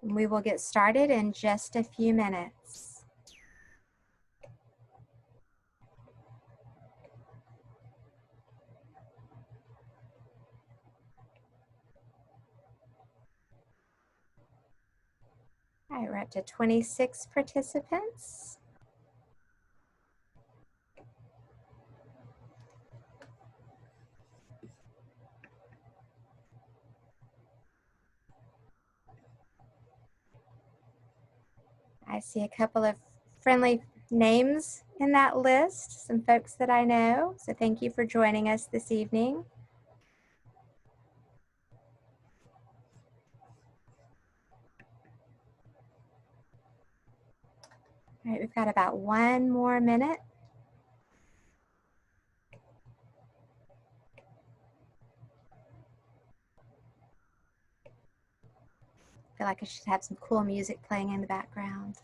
We will get started in just a few minutes. All right, we're up to 26 participants. I see a couple of friendly names in that list, some folks that I know. So thank you for joining us this evening. All right, we've got about 1 more minute. I feel like I should have some cool music playing in the background.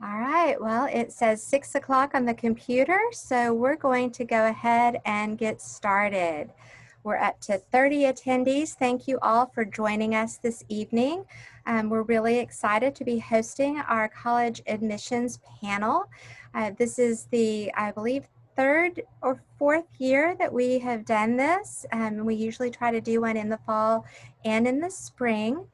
All right, well, it says 6 o'clock on the computer, so we're going to go ahead and get started. We're up to 30 attendees. Thank you all for joining us this evening. We're really excited to be hosting our college admissions panel. This is the, I believe, 3rd or 4th year that we have done this. We usually try to do one in the fall and in the spring.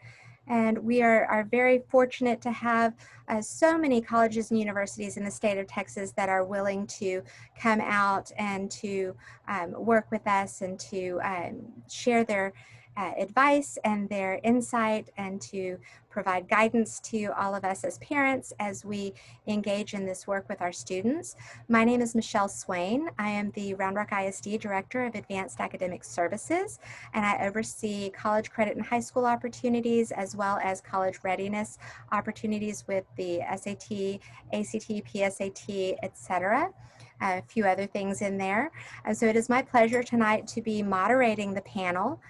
And we are very fortunate to have so many colleges and universities in the state of Texas that are willing to come out and to work with us and to share their advice and their insight and to provide guidance to all of us as parents as we engage in this work with our students. My name is Michelle Swain. I am the Round Rock ISD Director of Advanced Academic Services, and I oversee college credit and high school opportunities as well as college readiness opportunities with the SAT, ACT, PSAT, etc. A few other things in there. And so it is my pleasure tonight to be moderating the panel.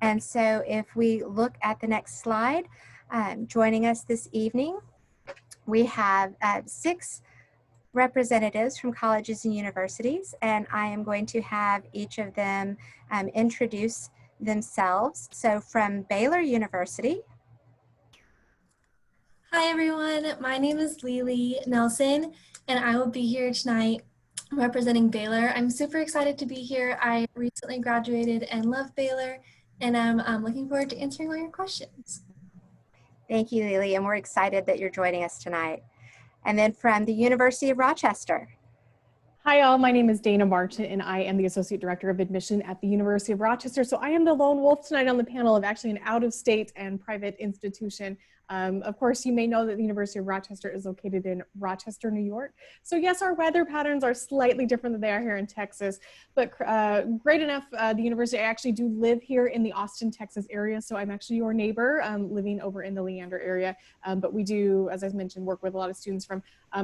And so if we look at the next slide, joining us this evening, we have 6 representatives from colleges and universities, and I am going to have each of them introduce themselves. So from Baylor University. Hi everyone, my name is Lily Nelson, and I will be here tonight representing Baylor. I'm super excited to be here. I recently graduated and love Baylor, and I'm looking forward to answering all your questions. Thank you, Lily, and we're excited that you're joining us tonight. And then from the University of Rochester. Hi all, my name is Dana Martin and I am the Associate Director of Admission at the University of Rochester. So I am the lone wolf tonight on the panel of actually an out-of-state and private institution. Of course, you may know that the University of Rochester is located in Rochester, New York. So yes, our weather patterns are slightly different than they are here in Texas, but great enough, the university, I actually do live here in the Austin, Texas area. So I'm actually your neighbor living over in the Leander area. But we do, as I mentioned, work with a lot of students from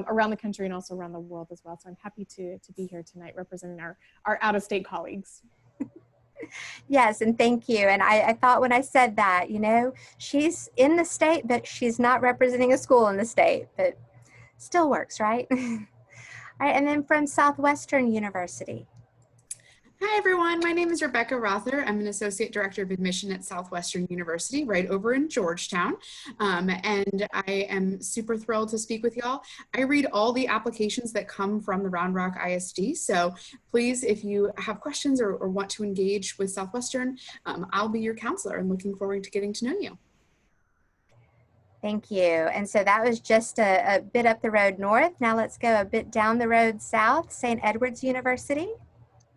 around the country and also around the world as well. So I'm happy to be here tonight representing our out-of-state colleagues. Yes, and thank you. And I thought when I said that, you know, she's in the state, but she's not representing a school in the state, but still works, right? All right, and then from Southwestern University. Hi everyone, my name is Rebecca Rother. I'm an Associate Director of Admission at Southwestern University right over in Georgetown. And I am super thrilled to speak with y'all. I read all the applications that come from the Round Rock ISD. So please, if you have questions or want to engage with Southwestern, I'll be your counselor and looking forward to getting to know you. Thank you. And so that was just a bit up the road north. Now let's go a bit down the road south, St. Edward's University.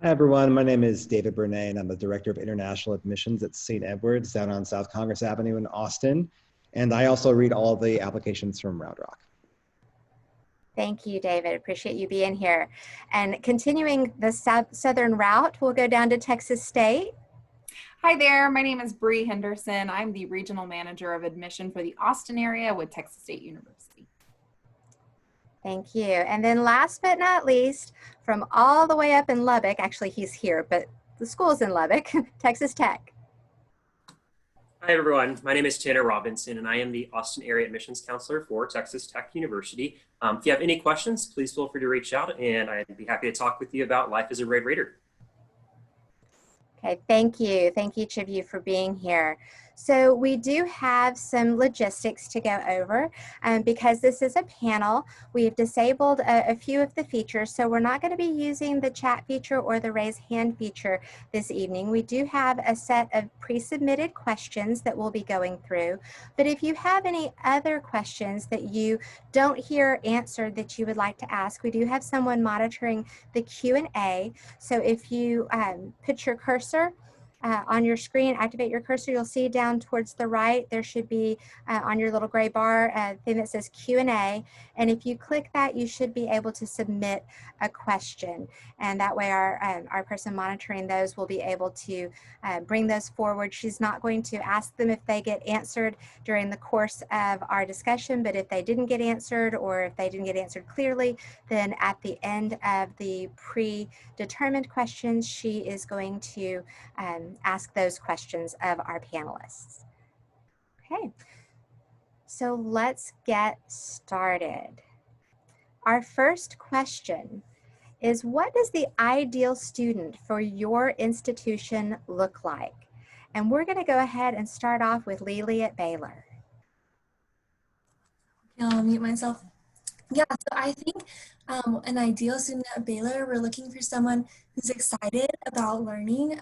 Hi everyone, my name is David Bernay and I'm the Director of International Admissions at St. Edward's down on South Congress Avenue in Austin. And I also read all the applications from Round Rock. Thank you, David. Appreciate you being here. And continuing the southern route, we'll go down to Texas State. Hi there, my name is Bree Henderson. I'm the Regional Manager of Admission for the Austin area with Texas State University. Thank you. And then last but not least, from all the way up in Lubbock, actually he's here, but the school's in Lubbock, Texas Tech. Hi everyone, my name is Tanner Robinson and I am the Austin Area Admissions Counselor for Texas Tech University. If you have any questions, please feel free to reach out and I'd be happy to talk with you about life as a Red Raider. Okay, thank you. Thank each of you for being here. So we do have some logistics to go over because this is a panel. We've disabled a few of the features, so we're not going to be using the chat feature or the raise hand feature this evening. We do have a set of pre-submitted questions that we'll be going through, but if you have any other questions that you don't hear answered that you would like to ask, we do have someone monitoring the Q&A. So if you put your cursor on your screen, activate your cursor, you'll see down towards the right, there should be on your little gray bar thing that says Q&A. And if you click that, you should be able to submit a question. And that way our person monitoring those will be able to bring those forward. She's not going to ask them if they get answered during the course of our discussion, but if they didn't get answered or if they didn't get answered clearly, then at the end of the predetermined questions, she is going to ask those questions of our panelists. Okay, so let's get started. Our first question is, what does the ideal student for your institution look like? And we're going to go ahead and start off with Lily at Baylor. I'll mute myself. Yeah, so I think an ideal student at Baylor, we're looking for someone who's excited about learning.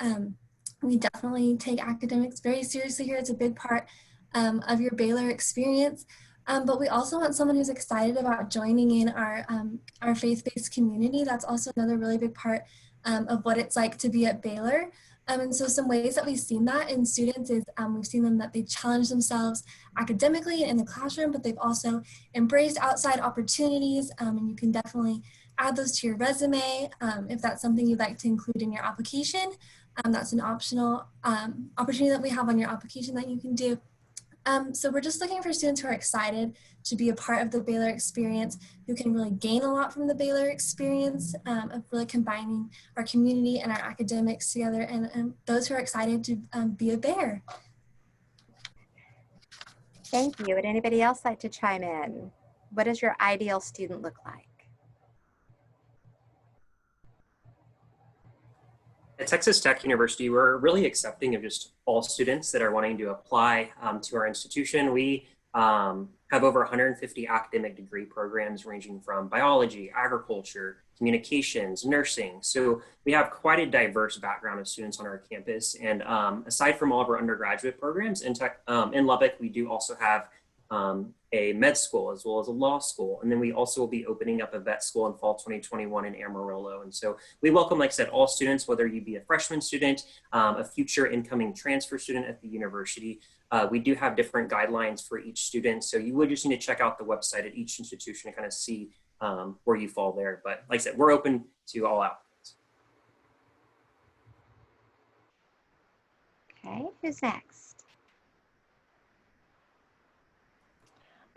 We definitely take academics very seriously here. It's a big part of your Baylor experience. But we also want someone who's excited about joining in our faith-based community. That's also another really big part of what it's like to be at Baylor. And so some ways that we've seen that in students is we've seen them that they challenge themselves academically in the classroom, but they've also embraced outside opportunities. And you can definitely add those to your resume if that's something you'd like to include in your application. That's an optional opportunity that we have on your application that you can do. So we're just looking for students who are excited to be a part of the Baylor experience, who can really gain a lot from the Baylor experience of really combining our community and our academics together, and those who are excited to be a Bear. Thank you. Would anybody else like to chime in? What does your ideal student look like? At Texas Tech University, we're really accepting of just all students that are wanting to apply to our institution. We have over 150 academic degree programs ranging from biology, agriculture, communications, nursing. So we have quite a diverse background of students on our campus. And aside from all of our undergraduate programs in Lubbock, we do also have a med school as well as a law school. And then we also will be opening up a vet school in fall 2021 in Amarillo. And so we welcome, like I said, all students, whether you be a freshman student, a future incoming transfer student at the university. We do have different guidelines for each student. So you would just need to check out the website at each institution to kind of see where you fall there. But like I said, we're open to all applicants. Okay, who's next?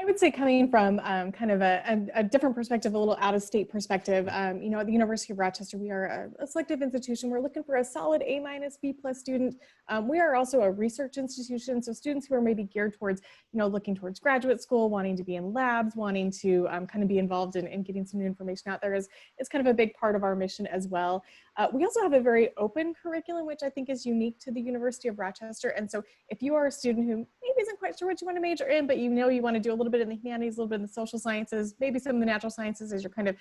I would say coming from kind of a different perspective, a little out-of-state perspective, you know, at the University of Rochester, we are a selective institution. We're looking for a solid A-, B+ student. We are also a research institution, so students who are maybe geared towards, you know, looking towards graduate school, wanting to be in labs, wanting to kind of be involved in getting some new information out there is kind of a big part of our mission as well. We also have a very open curriculum, which I think is unique to the University of Rochester. And so if you are a student who maybe isn't quite sure what you want to major in, but you know you want to do a little bit in the humanities, a little bit in the social sciences, maybe some of the natural sciences as you're kind of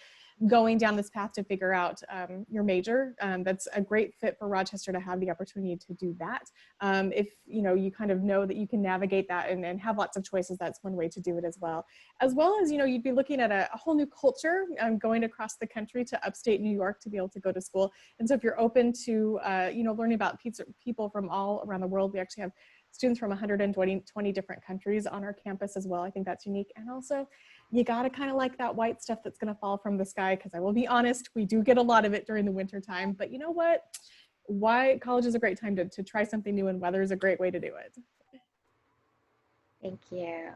going down this path to figure out your major, that's a great fit for Rochester to have the opportunity to do that. If you know that you can navigate that and have lots of choices, that's one way to do it as well. As well as, you know, you'd be looking at a whole new culture going across the country to upstate New York to be able to go to school. And so if you're open to, you know, learning about people from all around the world, we actually have students from 120 different countries on our campus as well. I think that's unique. And also, you gotta kind of like that white stuff that's gonna fall from the sky, because I will be honest, we do get a lot of it during the winter time. But you know what? Why college is a great time to try something new, and weather is a great way to do it. Thank you.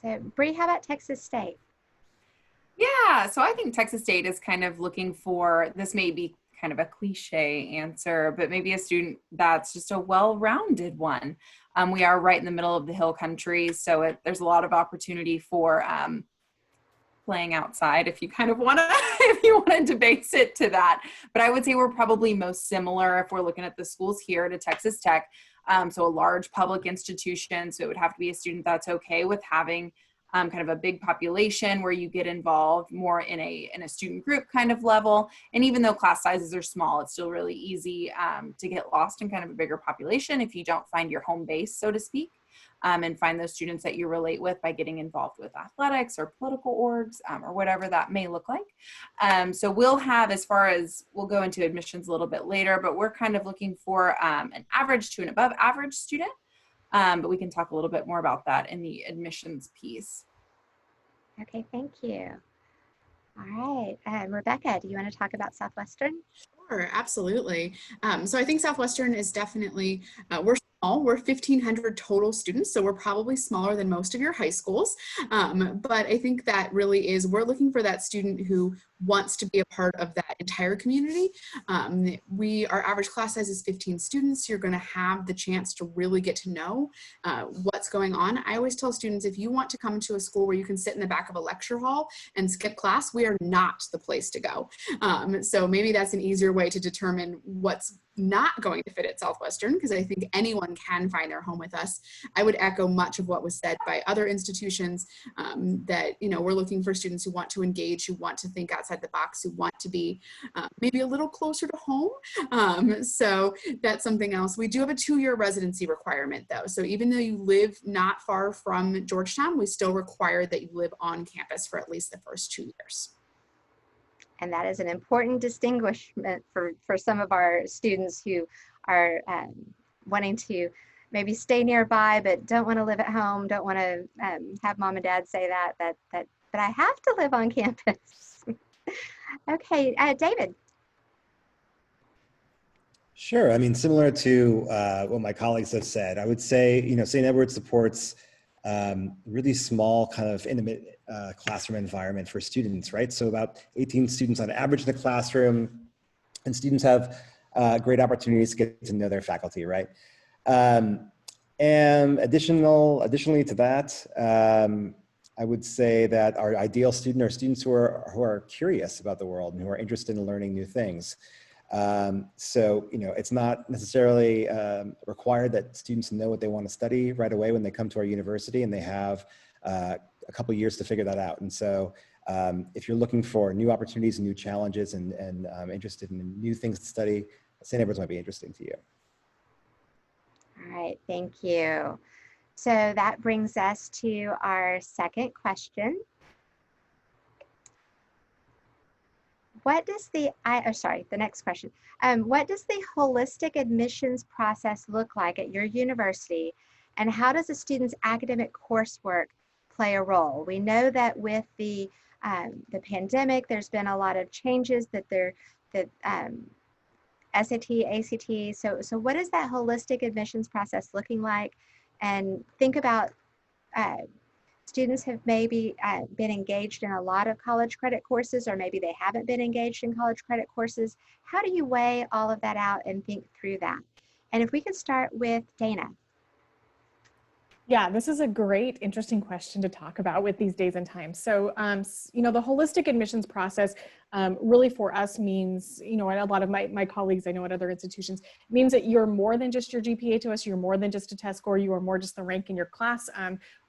So Bree, how about Texas State? Yeah, so I think Texas State is kind of looking for, this may be kind of a cliche answer, but maybe a student that's just a well-rounded one. We are right in the middle of the hill country, so there's a lot of opportunity for playing outside if you kind of want to, if you wanted to base it to that. But I would say we're probably most similar if we're looking at the schools here to Texas Tech. So a large public institution, so it would have to be a student that's okay with having kind of a big population where you get involved more in a student group kind of level. And even though class sizes are small, it's still really easy to get lost in kind of a bigger population if you don't find your home base, so to speak, and find those students that you relate with by getting involved with athletics or political orgs or whatever that may look like. So we'll have, as far as, we'll go into admissions a little bit later, but we're kind of looking for an average to an above average student. But we can talk a little bit more about that in the admissions piece. Okay, thank you. All right, Rebecca, do you want to talk about Southwestern? Sure, absolutely. So I think Southwestern is definitely, we're small, we're 1,500 total students, so we're probably smaller than most of your high schools. But I think that really is, we're looking for that student who wants to be a part of that entire community. Our average class size is 15 students. You're going to have the chance to really get to know what's going on. I always tell students, if you want to come to a school where you can sit in the back of a lecture hall and skip class, we are not the place to go. So maybe that's an easier way to determine what's not going to fit at Southwestern, because I think anyone can find their home with us. I would echo much of what was said by other institutions, that, you know, we're looking for students who want to engage, who want to think outside the box, who want to be maybe a little closer to home. So that's something else. We do have a 2-year residency requirement though. So even though you live not far from Georgetown, we still require that you live on campus for at least the first 2 years. And that is an important distinguishment for some of our students who are wanting to maybe stay nearby, but don't want to live at home, don't want to have mom and dad say that but I have to live on campus. Okay, David. Sure. I mean, similar to what my colleagues have said, I would say, you know, St. Edward supports really small kind of intimate classroom environment for students, right? So about 18 students on average in the classroom, and students have great opportunities to get to know their faculty, right? And additionally to that, I would say that our ideal student are students who are curious about the world and who are interested in learning new things. So, you know, it's not necessarily required that students know what they want to study right away when they come to our university, and they have a couple years to figure that out. And so if you're looking for new opportunities and new challenges and interested in new things to study, St. Edward's might be interesting to you. All right, thank you. So that brings us to our second question. What does the next question. What does the holistic admissions process look like at your university, and how does a student's academic coursework play a role? We know that with the pandemic, there's been a lot of changes that SAT, ACT. So what is that holistic admissions process looking like? And think about students have maybe been engaged in a lot of college credit courses, or maybe they haven't been engaged in college credit courses. How do you weigh all of that out and think through that? And if we can start with Dana. Yeah, this is a great, interesting question to talk about with these days and times. So, you know, the holistic admissions process really for us means, you know, and a lot of my colleagues I know at other institutions, means that you're more than just your GPA to us, you're more than just a test score, you are more just the rank in your class.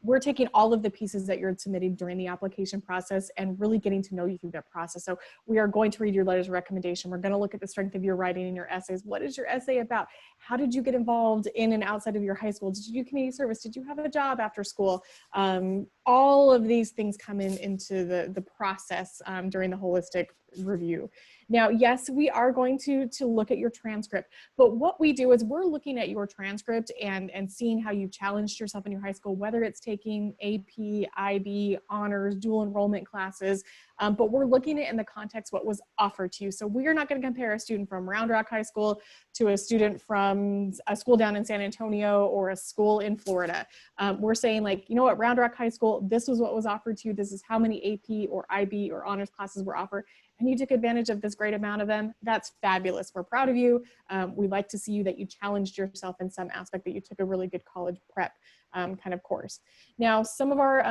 We're taking all of the pieces that you're submitting during the application process and really getting to know you through that process. So we are going to read your letters of recommendation. We're going to look at the strength of your writing and your essays. What is your essay about? How did you get involved in and outside of your high school? Did you do community service? Did you have a job after school? All of these things come into the process during the holistic review. Now, yes, we are going to look at your transcript, but what we do is we're looking at your transcript and seeing how you challenged yourself in your high school, whether it's taking AP, IB, honors, dual enrollment classes, but we're looking at it in the context what was offered to you. So we are not going to compare a student from Round Rock High School to a student from a school down in San Antonio or a school in Florida. We're saying, like, you know what, Round Rock High School, this was what was offered to you. This is how many AP or IB or honors classes were offered, and you took advantage of this great amount of them. That's fabulous. We're proud of you. We like to see you that you challenged yourself in some aspect, that you took a really good college prep kind of course. Now, some of our,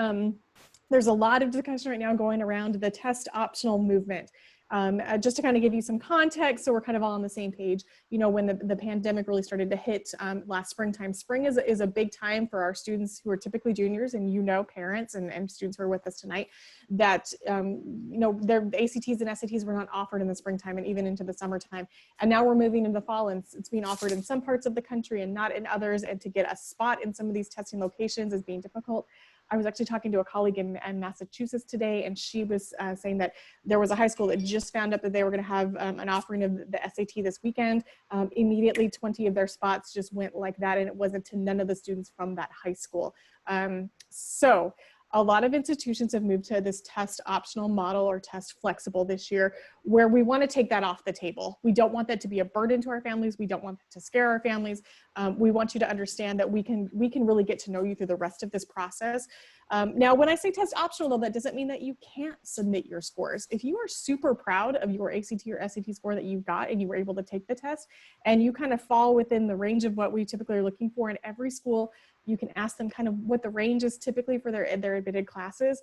there's a lot of discussion right now going around the test optional movement. Just to kind of give you some context, so we're kind of all on the same page, you know, when the pandemic really started to hit last springtime. Spring is a big time for our students who are typically juniors, and, you know, parents and students who are with us tonight, that, you know, their ACTs and SATs were not offered in the springtime and even into the summertime. And now we're moving into fall, and it's being offered in some parts of the country and not in others. And to get a spot in some of these testing locations is being difficult. I was actually talking to a colleague in Massachusetts today, and she was saying that there was a high school that just found out that they were going to have an offering of the SAT this weekend. Immediately 20 of their spots just went like that, and it wasn't to none of the students from that high school. So a lot of institutions have moved to this test optional model or test flexible this year, where we want to take that off the table. We don't want that to be a burden to our families. We don't want that to scare our families. We want you to understand that we can really get to know you through the rest of this process. Now, when I say test optional, though, that doesn't mean that you can't submit your scores. If you are super proud of your ACT or SAT score that you got and you were able to take the test, and you kind of fall within the range of what we typically are looking for in every school, you can ask them kind of what the range is typically for their admitted classes.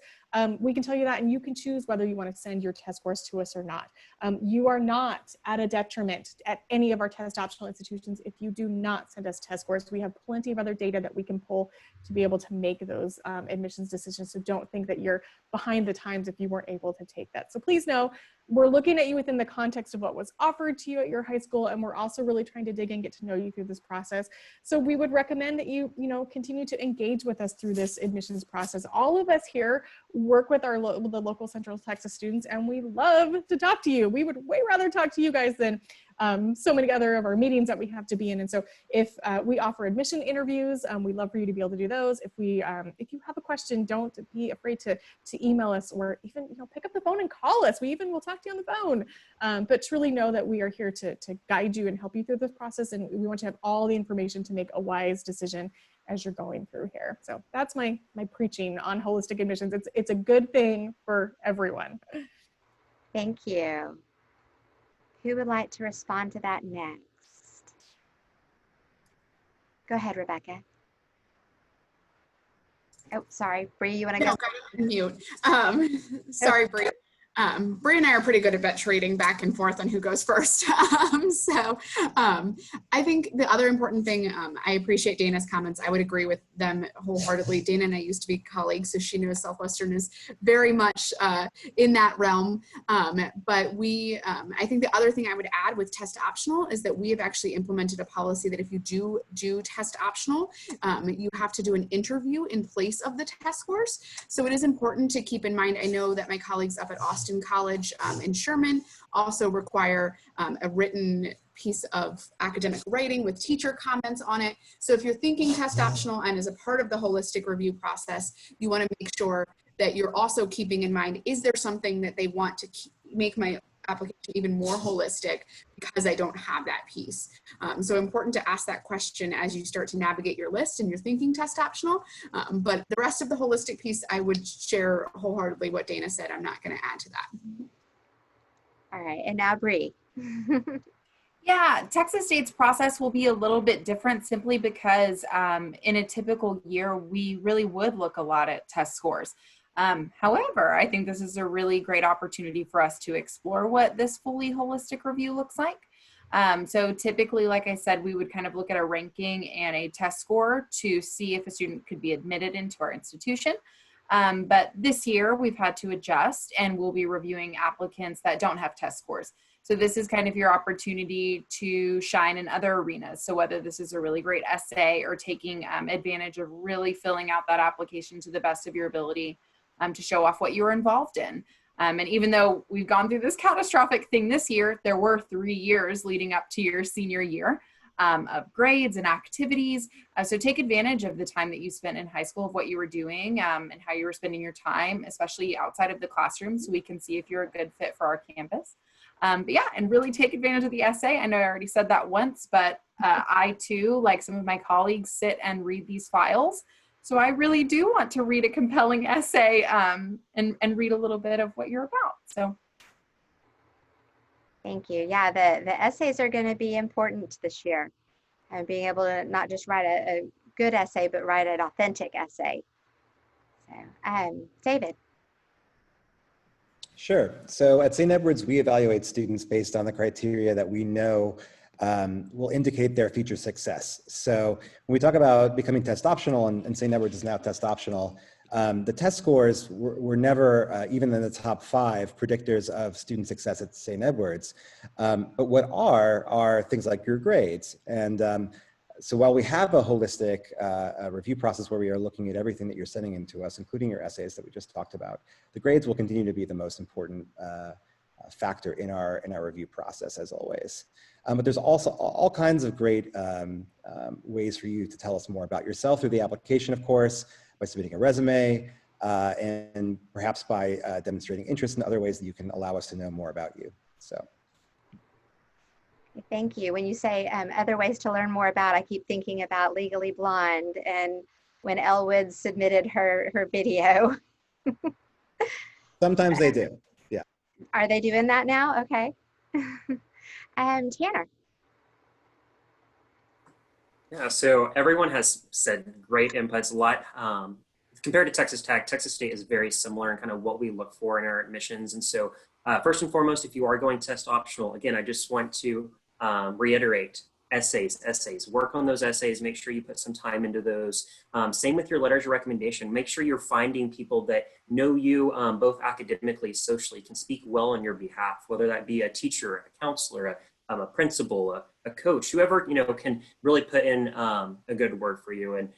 We can tell you that, and you can choose whether you want to send your test scores to us or not. You are not at a detriment at any of our test optional institutions if you do not send us test scores. We have plenty of other data that we can pull to be able to make those admissions decisions. So don't think that you're behind the times if you weren't able to take that. So please know, we're looking at you within the context of what was offered to you at your high school, and we're also really trying to dig in, get to know you through this process. So we would recommend that you continue to engage with us through this admissions process. All of us here work with the local Central Texas students, and we love to talk to you. We would way rather talk to you guys than so many other of our meetings that we have to be in. And so if we offer admission interviews, we'd love for you to be able to do those. If you have a question, don't be afraid to email us, or even pick up the phone and call us. We even will talk to you on the phone. But truly know that we are here to guide you and help you through this process. And we want you to have all the information to make a wise decision as you're going through here. So that's my preaching on holistic admissions. It's a good thing for everyone. Thank you. Who would like to respond to that next? Go ahead, Rebecca. Oh, sorry, Bree, you want to go? No, got it on mute. Sorry, Bree. Bree and I are pretty good about trading back and forth on who goes first. I think the other important thing, I appreciate Dana's comments. I would agree with them wholeheartedly. Dana and I used to be colleagues, so she knows Southwestern is very much in that realm. But I think the other thing I would add with test optional is that we have actually implemented a policy that if you do test optional, you have to do an interview in place of the test scores. So it is important to keep in mind. I know that my colleagues up at Austin College in Sherman also require a written piece of academic writing with teacher comments on it. So if you're thinking test optional and as a part of the holistic review process, you want to make sure that you're also keeping in mind, is there something that they want to make my application even more holistic because I don't have that piece. So important to ask that question as you start to navigate your list and you're thinking test optional. But the rest of the holistic piece, I would share wholeheartedly what Dana said. I'm not going to add to that. All right, and now Bree. Yeah, Texas State's process will be a little bit different simply because in a typical year, we really would look a lot at test scores. However, I think this is a really great opportunity for us to explore what this fully holistic review looks like. So typically, like I said, we would kind of look at a ranking and a test score to see if a student could be admitted into our institution. But this year we've had to adjust and we'll be reviewing applicants that don't have test scores. So this is kind of your opportunity to shine in other arenas. So whether this is a really great essay or taking advantage of really filling out that application to the best of your ability to show off what you were involved in. And even though we've gone through this catastrophic thing this year, there were 3 years leading up to your senior year of grades and activities. So take advantage of the time that you spent in high school, of what you were doing and how you were spending your time, especially outside of the classroom, so we can see if you're a good fit for our campus. But yeah, and really take advantage of the essay. I know I already said that once, but I too, like some of my colleagues, sit and read these files. So I really do want to read a compelling essay and read a little bit of what you're about. So Thank you. Yeah, the essays are going to be important this year. And being able to not just write a good essay, but write an authentic essay. So, David. Sure. So at St. Edward's, we evaluate students based on the criteria that we know will indicate their future success. So when we talk about becoming test optional, and St. Edward's is now test optional, the test scores were never, even in the top 5 predictors of student success at St. Edward's. But what are things like your grades. And so while we have a holistic review process where we are looking at everything that you're sending in to us, including your essays that we just talked about, the grades will continue to be the most important factor in our review process, as always. But there's also all kinds of great ways for you to tell us more about yourself through the application, of course, by submitting a resume, and perhaps by demonstrating interest in other ways that you can allow us to know more about you. So. Thank you. When you say other ways to learn more about, I keep thinking about Legally Blonde and when Elwood submitted her video. Sometimes they do, yeah. Are they doing that now? Okay. Tanner. Yeah, so everyone has said great inputs, a lot. Compared to Texas Tech, Texas State is very similar in kind of what we look for in our admissions. And so first and foremost, if you are going test optional, again, I just want to reiterate essays, work on those essays, make sure you put some time into those. Same with your letters of recommendation, make sure you're finding people that know you both academically, socially, can speak well on your behalf, whether that be a teacher, a counselor, a principal, a coach, whoever, can really put in a good word for you and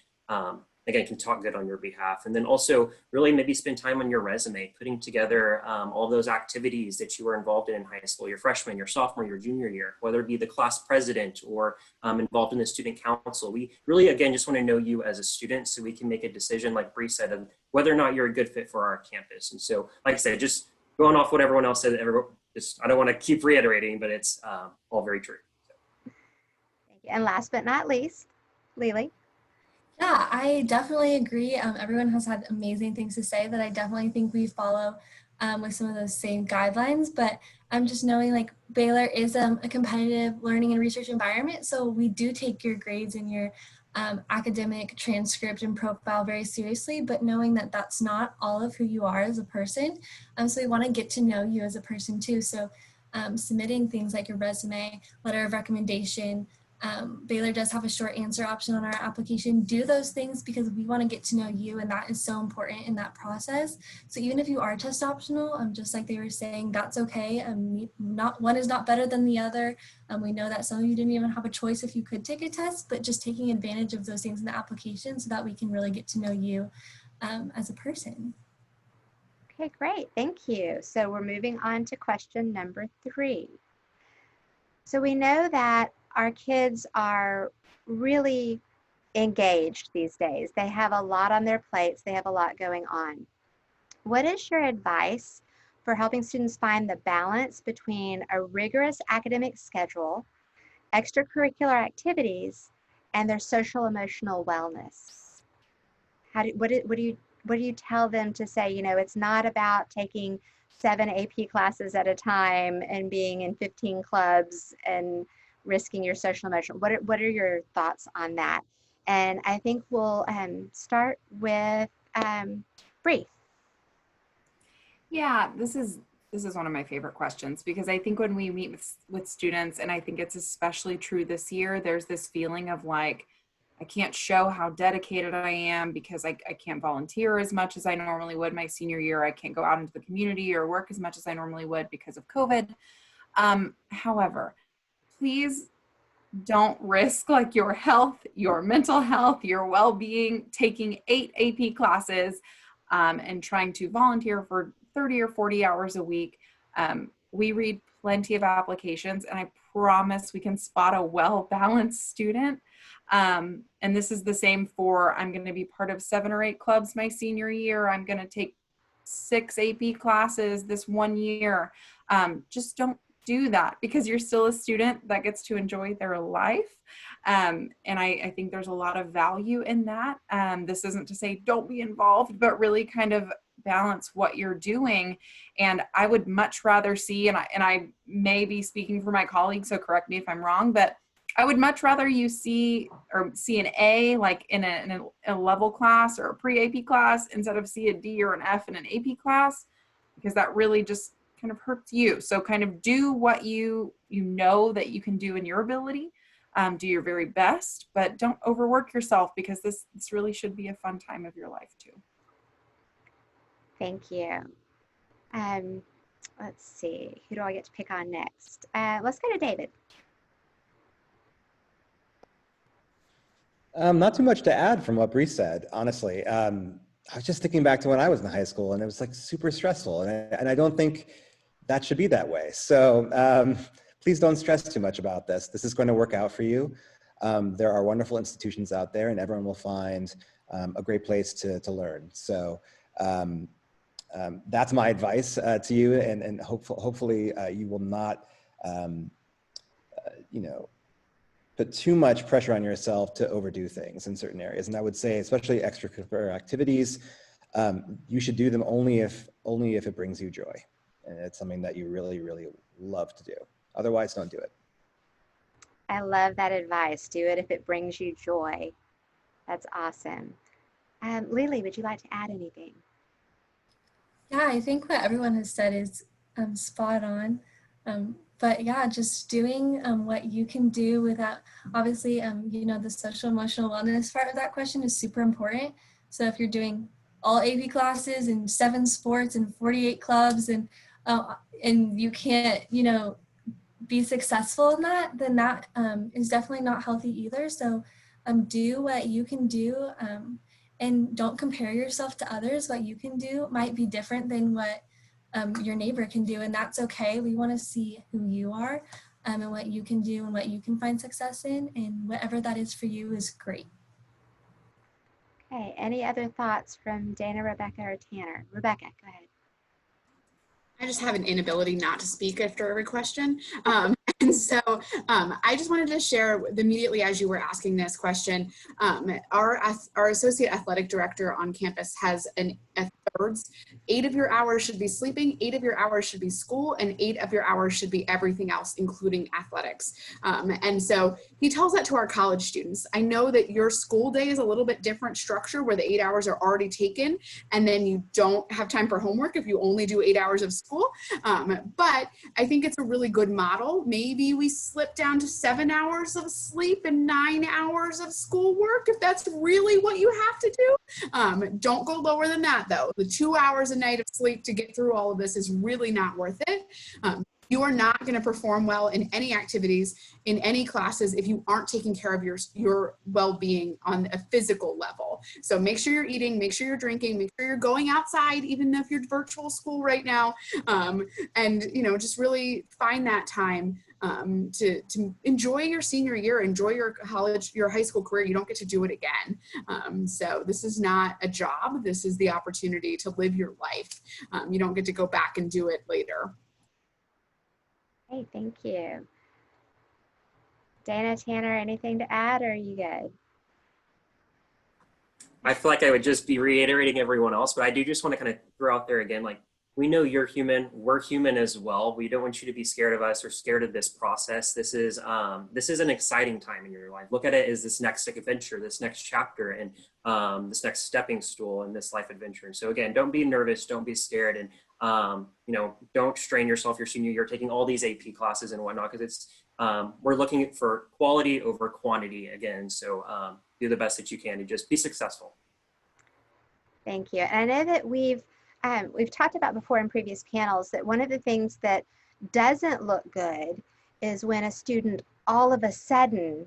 again, can talk good on your behalf. And then also really maybe spend time on your resume, putting together all those activities that you were involved in high school, your freshman, your sophomore, your junior year, whether it be the class president or involved in the student council. We really, again, just want to know you as a student so we can make a decision, like Bree said, of whether or not you're a good fit for our campus. And so, like I said, just going off what everyone else said, I don't want to keep reiterating, but it's all very true. So. Thank you. And last but not least, Lily. Yeah, I definitely agree. Everyone has had amazing things to say that I definitely think we follow with some of those same guidelines, but I'm just knowing like Baylor is a competitive learning and research environment. So we do take your grades and your academic transcript and profile very seriously, but knowing that that's not all of who you are as a person. So we want to get to know you as a person too. So submitting things like your resume, letter of recommendation, Baylor does have a short answer option on our application. Do those things because we want to get to know you, and that is so important in that process. So even if you are test optional, just like they were saying, that's okay. Not one is not better than the other. We know that some of you didn't even have a choice if you could take a test, but just taking advantage of those things in the application so that we can really get to know you as a person. Okay, great. Thank you. So we're moving on to question number 3. So we know that our kids are really engaged these days. They have a lot on their plates. They have a lot going on. What is your advice for helping students find the balance between a rigorous academic schedule, extracurricular activities, and their social emotional wellness? What do you tell them to say, it's not about taking 7 AP classes at a time and being in 15 clubs and risking your social emotional. What are your thoughts on that? And I think we'll start with Bree. Yeah, this is one of my favorite questions because I think when we meet with students, and I think it's especially true this year, there's this feeling of like, I can't show how dedicated I am because I can't volunteer as much as I normally would my senior year. I can't go out into the community or work as much as I normally would because of COVID. However, please don't risk like your health, your mental health, your well-being, taking 8 AP classes and trying to volunteer for 30 or 40 hours a week. We read plenty of applications, and I promise we can spot a well-balanced student. And this is the same for, I'm going to be part of 7 or 8 clubs my senior year. I'm going to take 6 AP classes this one year. Just don't do that, because you're still a student that gets to enjoy their life. And I think there's a lot of value in that. This isn't to say don't be involved, but really kind of balance what you're doing. And I would much rather see, and I may be speaking for my colleagues, so correct me if I'm wrong, but I would much rather you see an A like in a level class or a pre-AP class instead of see a D or an F in an AP class, because that really just kind of hurts you. So kind of do what you know that you can do in your ability. Do your very best, but don't overwork yourself, because this really should be a fun time of your life too. Thank you. Let's see, who do I get to pick on next? Let's go to David. Not too much to add from what Bree said, honestly. I was just thinking back to when I was in high school, and it was like super stressful, and I don't think that should be that way. So please don't stress too much about this. This is going to work out for you. There are wonderful institutions out there, and everyone will find a great place to learn. So that's my advice to you, and hopefully you will not, put too much pressure on yourself to overdo things in certain areas. And I would say, especially extracurricular activities, you should do them only if it brings you joy, and it's something that you really, really love to do. Otherwise, don't do it. I love that advice. Do it if it brings you joy. That's awesome. Lily, would you like to add anything? Yeah, I think what everyone has said is spot on. But yeah, just doing what you can do without, obviously, the social emotional wellness part of that question is super important. So if you're doing all AP classes and 7 sports and 48 clubs and you can't, be successful in that, then that is definitely not healthy either. So do what you can do, and don't compare yourself to others. What you can do might be different than what your neighbor can do, and that's okay. We want to see who you are and what you can do and what you can find success in, and whatever that is for you is great. Okay, any other thoughts from Dana, Rebecca, or Tanner? Rebecca, go ahead. I just have an inability not to speak after every question. And so I just wanted to share immediately as you were asking this question, our associate athletic director on campus has a thirds. 8 of your hours should be sleeping, 8 of your hours should be school, and 8 of your hours should be everything else, including athletics. And so he tells that to our college students. I know that your school day is a little bit different structure where the 8 hours are already taken, and then you don't have time for homework if you only do 8 hours of school. But I think it's a really good model. Maybe we slip down to 7 hours of sleep and 9 hours of schoolwork if that's really what you have to do. Don't go lower than that, though. The 2 hours a night of sleep to get through all of this is really not worth it. You are not going to perform well in any activities, in any classes, if you aren't taking care of your well-being on a physical level. So make sure you're eating, make sure you're drinking, make sure you're going outside, even if you're virtual school right now. And, just really find that time to enjoy your senior year, enjoy your college, your high school career. You don't get to do it again. So this is not a job. This is the opportunity to live your life. You don't get to go back and do it later. Hey, thank you. Dana, Tanner, anything to add, or are you good? I feel like I would just be reiterating everyone else, but I do just want to kind of throw out there again, like, we know you're human, we're human as well. We don't want you to be scared of us or scared of this process. This is an exciting time in your life. Look at it as this next adventure, this next chapter, and this next stepping stool in this life adventure. And so again, don't be nervous, don't be scared, and don't strain yourself your senior year taking all these AP classes and whatnot, because it's we're looking for quality over quantity again. So do the best that you can and just be successful. Thank you. And I know that we've talked about before in previous panels that one of the things that doesn't look good is when a student all of a sudden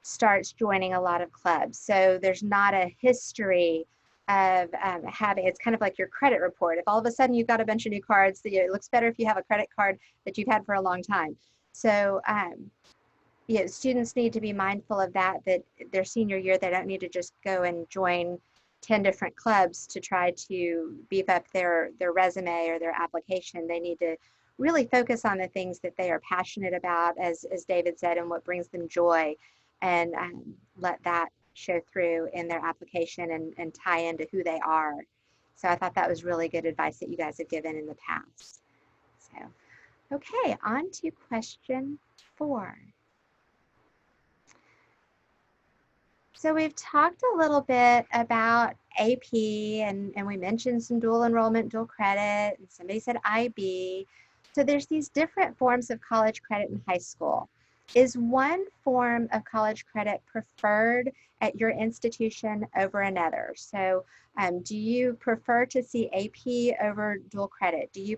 starts joining a lot of clubs. So there's not a history of having, it's kind of like your credit report. If all of a sudden you've got a bunch of new cards, it looks better if you have a credit card that you've had for a long time. So students need to be mindful of that their senior year, they don't need to just go and join 10 different clubs to try to beef up their resume or their application. They need to really focus on the things that they are passionate about, as David said, and what brings them joy, and let that show through in their application and tie into who they are. So I thought that was really good advice that you guys have given in the past. So, okay, on to question 4. So we've talked a little bit about AP, and we mentioned some dual enrollment, dual credit, and somebody said IB. So there's these different forms of college credit in high school. Is one form of college credit preferred at your institution over another? So do you prefer to see AP over dual credit? Do you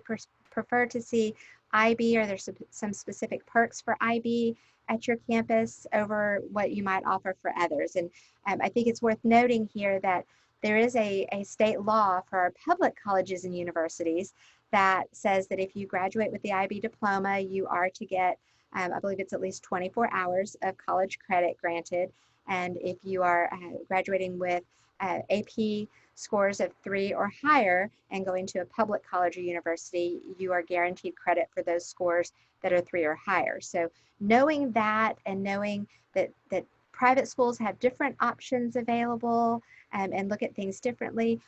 prefer to see IB? Are there some specific perks for IB at your campus over what you might offer for others? And I think it's worth noting here that there is a state law for our public colleges and universities that says that if you graduate with the IB diploma, you are to get, I believe it's at least 24 hours of college credit granted. And if you are graduating with AP scores of 3 or higher and going to a public college or university, you are guaranteed credit for those scores that are 3 or higher. So knowing that, and knowing that private schools have different options available and look at things differently,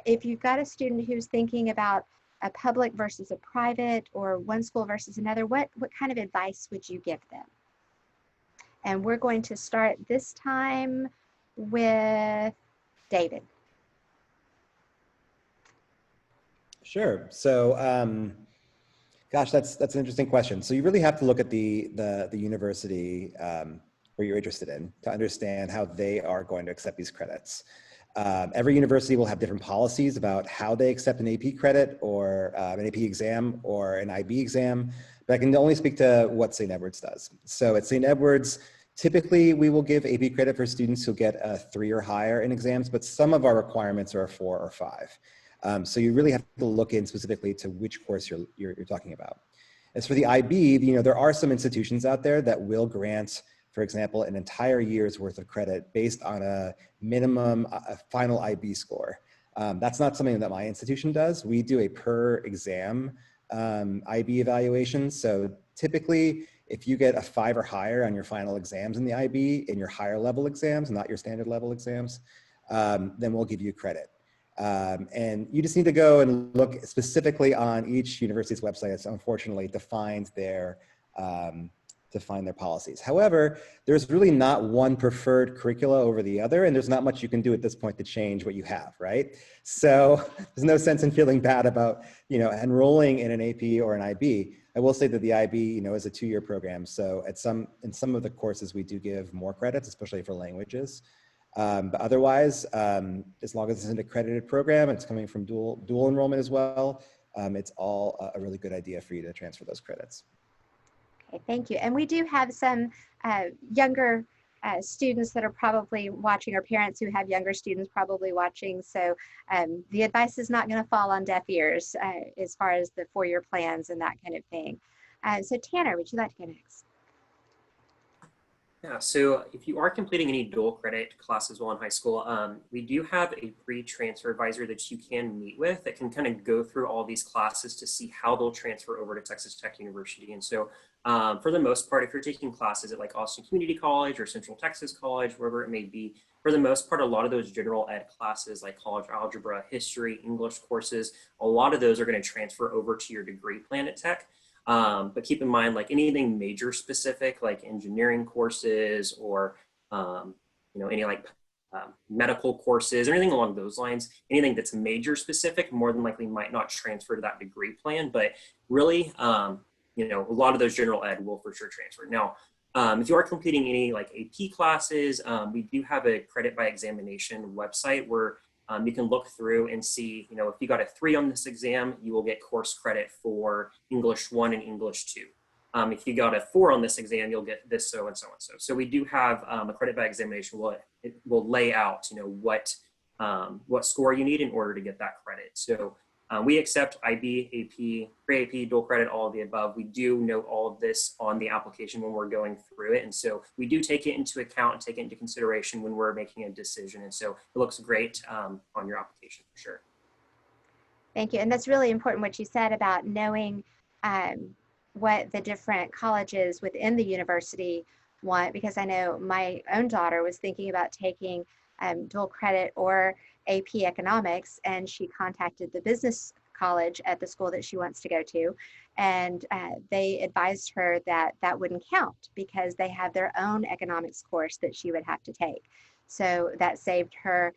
if you've got a student who's thinking about a public versus a private, or one school versus another, what kind of advice would you give them? And we're going to start this time with David. Sure. So, gosh, that's an interesting question. So you really have to look at the university where you're interested in to understand how they are going to accept these credits. Every university will have different policies about how they accept an AP credit, or an AP exam, or an IB exam, but I can only speak to what St. Edward's does. So at St. Edward's, typically we will give AP credit for students who get a 3 or higher in exams, but some of our requirements are a 4 or 5. So you really have to look in specifically to which course you're talking about. As for the IB, there are some institutions out there that will grant, for example, an entire year's worth of credit based on a minimum final IB score. That's not something that my institution does. We do a per exam IB evaluation. So typically, if you get a 5 or higher on your final exams in the IB, in your higher level exams, not your standard level exams, then we'll give you credit. And you just need to go and look specifically on each university's website. It's unfortunately defined their policies. However, there's really not one preferred curricula over the other, and there's not much you can do at this point to change what you have, right? So there's no sense in feeling bad about, enrolling in an AP or an IB. I will say that the IB, is a 2-year program. So in some of the courses, we do give more credits, especially for languages. But otherwise, as long as it's an accredited program, it's coming from dual enrollment as well, it's all a really good idea for you to transfer those credits. Okay, thank you. And we do have some younger students that are probably watching, or parents who have younger students probably watching. So the advice is not going to fall on deaf ears as far as the 4-year plans and that kind of thing. So Tanner, would you like to go next? Yeah, so if you are completing any dual credit classes while in high school, we do have a pre-transfer advisor that you can meet with that can kind of go through all these classes to see how they'll transfer over to Texas Tech University. And so for the most part, if you're taking classes at like Austin Community College or Central Texas College, wherever it may be, for the most part, a lot of those general ed classes like college algebra, history, English courses, a lot of those are going to transfer over to your degree plan at Tech. But keep in mind, like anything major specific, like engineering courses or, any like medical courses or anything along those lines, anything that's major specific, more than likely might not transfer to that degree plan. But really, a lot of those general ed will for sure transfer. Now, if you are completing any like AP classes, we do have a credit by examination website where you can look through and see, if you got a 3 on this exam, you will get course credit for English 1 and English 2. If you got a 4 on this exam, you'll get this, so and so and so. So we do have a credit by examination. It will lay out, what what score you need in order to get that credit. So we accept IB, AP, pre-AP, dual credit, all of the above. We do note all of this on the application when we're going through it. And so we do take it into account and take it into consideration when we're making a decision. And so it looks great on your application for sure. Thank you. And that's really important what you said about knowing what the different colleges within the university want, because I know my own daughter was thinking about taking dual credit or AP economics, and she contacted the business college at the school that she wants to go to, and they advised her that that wouldn't count because they have their own economics course that she would have to take. So that saved her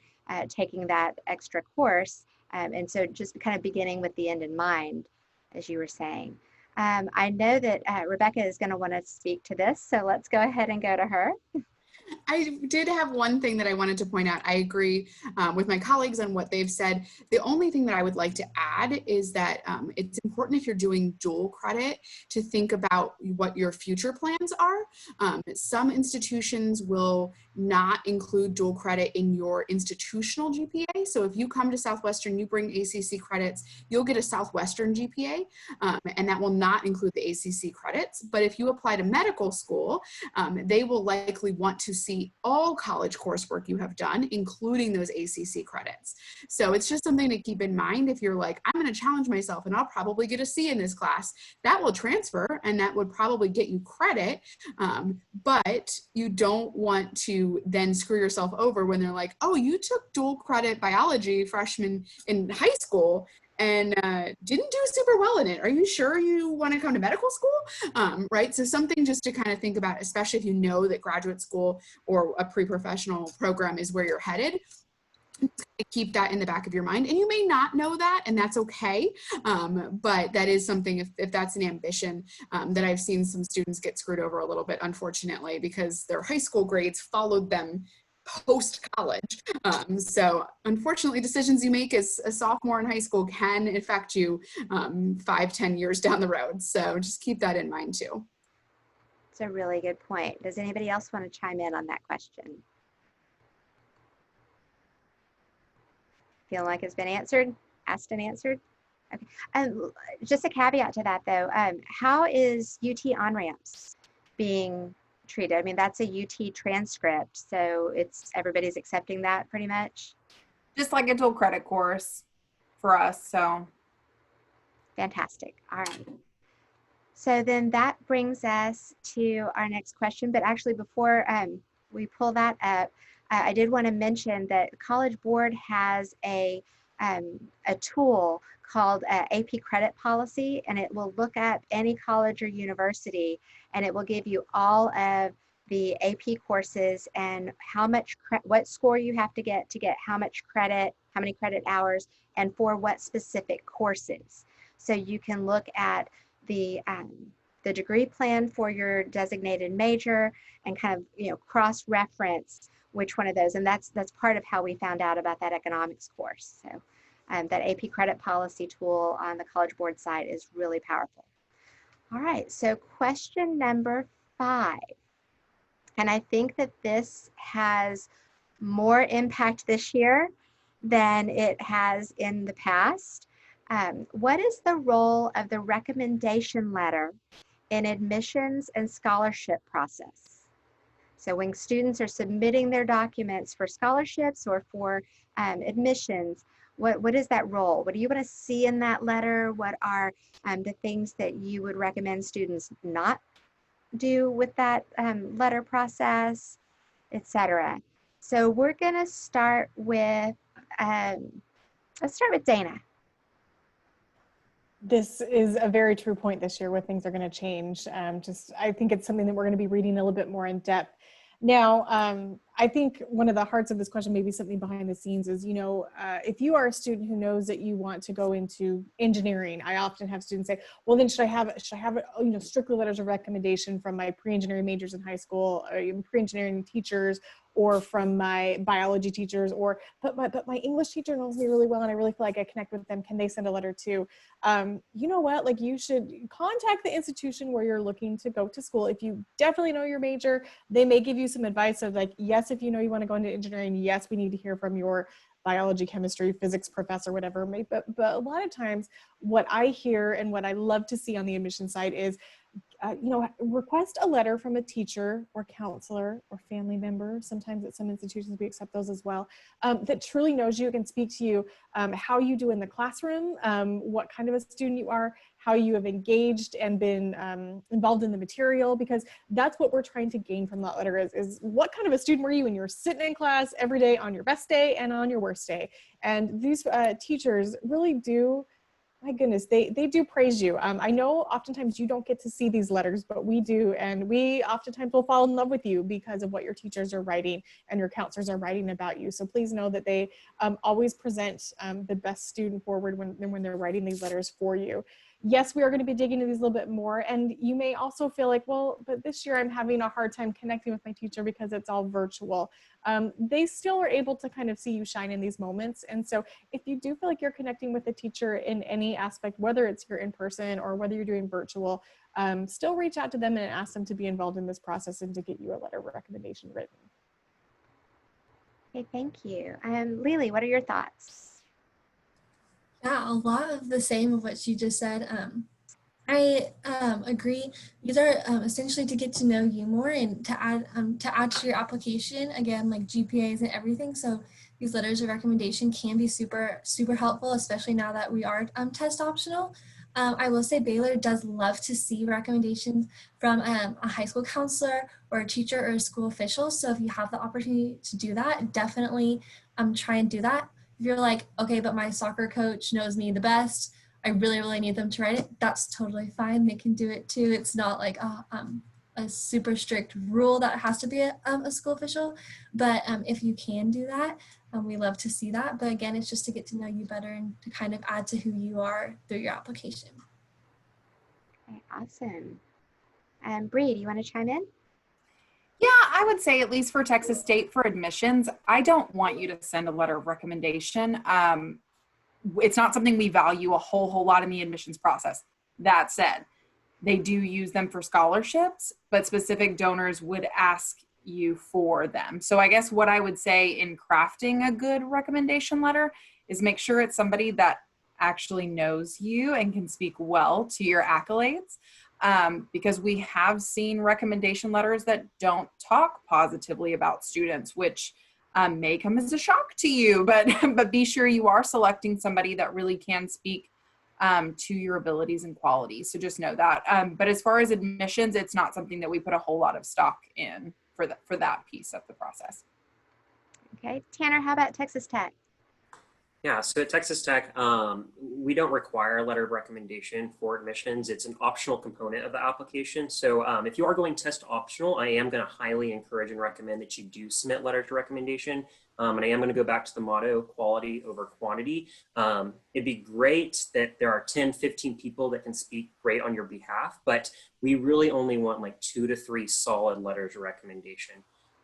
taking that extra course. And so just kind of beginning with the end in mind, as you were saying. I know that Rebecca is going to want to speak to this, so let's go ahead and go to her. I did have one thing that I wanted to point out. I agree with my colleagues on what they've said. The only thing that I would like to add is that it's important if you're doing dual credit to think about what your future plans are. Some institutions will not include dual credit in your institutional GPA. So if you come to Southwestern, you bring ACC credits, you'll get a Southwestern GPA, and that will not include the ACC credits. But if you apply to medical school, they will likely want to see all college coursework you have done, including those ACC credits. So it's just something to keep in mind. If you're like, I'm going to challenge myself and I'll probably get a C in this class, that will transfer and that would probably get you credit. But you don't want to then screw yourself over when they're like, oh, you took dual credit biology freshman in high school and didn't do super well in it. Are you sure you want to come to medical school? Right? So something just to kind of think about, especially if you know that graduate school or a pre-professional program is where you're headed. Keep that in the back of your mind. And you may not know that, and that's okay. But that is something, if that's an ambition, that I've seen some students get screwed over a little bit, unfortunately, because their high school grades followed them post-college. So unfortunately, decisions you make as a sophomore in high school can affect you 5-10 years down the road. So just keep that in mind too. It's a really good point. Does anybody else want to chime in on that question? Feel like it's been answered, asked and answered? Okay. Just a caveat to that though, how is UT on-ramps being treated? I mean, that's a UT transcript, so everybody's accepting that pretty much. Just like a dual credit course for us, so. Fantastic, all right. So then that brings us to our next question, but actually before we pull that up, I did want to mention that College Board has a tool called AP Credit Policy, and it will look up any college or university, and it will give you all of the AP courses and how much what score you have to get how much credit, how many credit hours, and for what specific courses. So you can look at the degree plan for your designated major and kind of cross-reference which one of those, and that's part of how we found out about that economics course. So that AP Credit Policy tool on the College Board site is really powerful. All right, so question number 5, and I think that this has more impact this year than it has in the past. What is the role of the recommendation letter in admissions and scholarship process? So when students are submitting their documents for scholarships or for admissions, what is that role? What do you want to see in that letter? What are the things that you would recommend students not do with that letter process, etc.? So we're going to start with, let's start with Dana. This is a very true point this year where things are going to change. I think it's something that we're going to be reading a little bit more in depth. Now, I think one of the hearts of this question, maybe something behind the scenes, is, if you are a student who knows that you want to go into engineering, I often have students say, well, then should I have strictly letters of recommendation from my pre-engineering majors in high school, or even pre-engineering teachers, or from my biology teachers, but my English teacher knows me really well and I really feel like I connect with them. Can they send a letter too? You know what, like, you should contact the institution where you're looking to go to school. If you definitely know your major, they may give you some advice of like, yes, if you know you want to go into engineering, yes, we need to hear from your biology, chemistry, physics professor, whatever. But a lot of times what I hear and what I love to see on the admission side is, request a letter from a teacher or counselor or family member. Sometimes at some institutions we accept those as well, that truly knows you, can speak to you, how you do in the classroom, what kind of a student you are, how you have engaged and been involved in the material, because that's what we're trying to gain from that letter is what kind of a student were you when you're sitting in class every day on your best day and on your worst day. And these teachers really do, my goodness, they do praise you. I know oftentimes you don't get to see these letters, but we do. And we oftentimes will fall in love with you because of what your teachers are writing and your counselors are writing about you. So please know that they always present the best student forward when they're writing these letters for you. Yes, we are going to be digging into these a little bit more. And you may also feel like, well, but this year I'm having a hard time connecting with my teacher because it's all virtual. They still are able to kind of see you shine in these moments. And so if you do feel like you're connecting with a teacher in any aspect, whether it's you're in person or whether you're doing virtual, still reach out to them and ask them to be involved in this process and to get you a letter of recommendation written. Okay, thank you. Lily, what are your thoughts? Yeah, a lot of the same of what you just said. I agree. These are essentially to get to know you more and to add to your application, again, like GPAs and everything. So these letters of recommendation can be super helpful, especially now that we are test optional. I will say Baylor does love to see recommendations from a high school counselor or a teacher or a school official. So if you have the opportunity to do that, definitely try and do that. If you're like, okay, but my soccer coach knows me the best, I really need them to write it, that's totally fine. They can do it too. It's not like a super strict rule that it has to be a school official. But if you can do that, we love to see that. But again, it's just to get to know you better and to kind of add to who you are through your application. Okay, awesome. Bree, do you want to chime in? Yeah, I would say at least for Texas State for admissions, I don't want you to send a letter of recommendation. It's not something we value a whole lot in the admissions process. That said, they do use them for scholarships, but specific donors would ask you for them. So I guess what I would say in crafting a good recommendation letter is make sure it's somebody that actually knows you and can speak well to your accolades. Because we have seen recommendation letters that don't talk positively about students, which may come as a shock to you, but be sure you are selecting somebody that really can speak to your abilities and qualities. So just know that. But as far as admissions, it's not something that we put a whole lot of stock in for that piece of the process. Okay, Tanner, how about Texas Tech? Yeah, so at Texas Tech, we don't require a letter of recommendation for admissions. It's an optional component of the application. So if you are going test optional, I am going to highly encourage and recommend that you do submit letters of recommendation. And I am going to go back to the motto, quality over quantity. It'd be great that there are 10, 15 people that can speak great on your behalf, but we really only want like 2 to 3 solid letters of recommendation.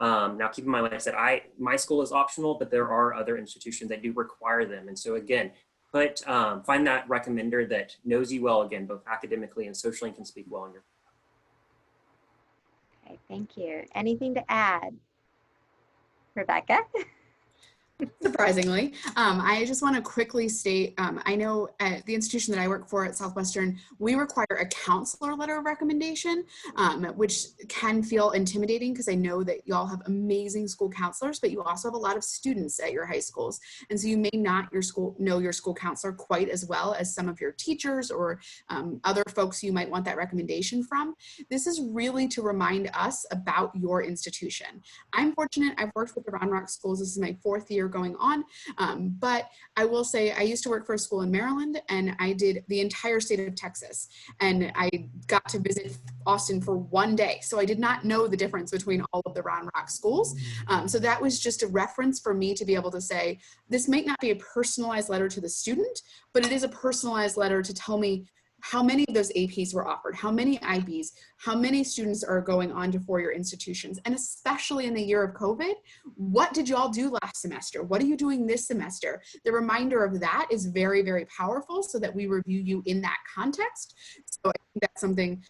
Now, keep in mind, like I said, my school is optional, but there are other institutions that do require them. And so again, find that recommender that knows you well, again, both academically and socially, and can speak well on your behalf. Okay, thank you. Anything to add? Rebecca? Surprisingly, I just want to quickly state, I know at the institution that I work for at Southwestern, we require a counselor letter of recommendation, which can feel intimidating because I know that y'all have amazing school counselors, but you also have a lot of students at your high schools. And so you may not know your school counselor quite as well as some of your teachers or other folks you might want that recommendation from. This is really to remind us about your institution. I'm fortunate, I've worked with the Round Rock schools. This is my 4th year going on. But I will say I used to work for a school in Maryland and I did the entire state of Texas. And I got to visit Austin for 1 day. So I did not know the difference between all of the Round Rock schools. So that was just a reference for me to be able to say, this might not be a personalized letter to the student, but it is a personalized letter to tell me how many of those APs were offered, how many IBs, how many students are going on to four-year institutions, and especially in the year of COVID, what did y'all do last semester? What are you doing this semester? The reminder of that is very, very powerful so that we review you in that context. So I think that's something,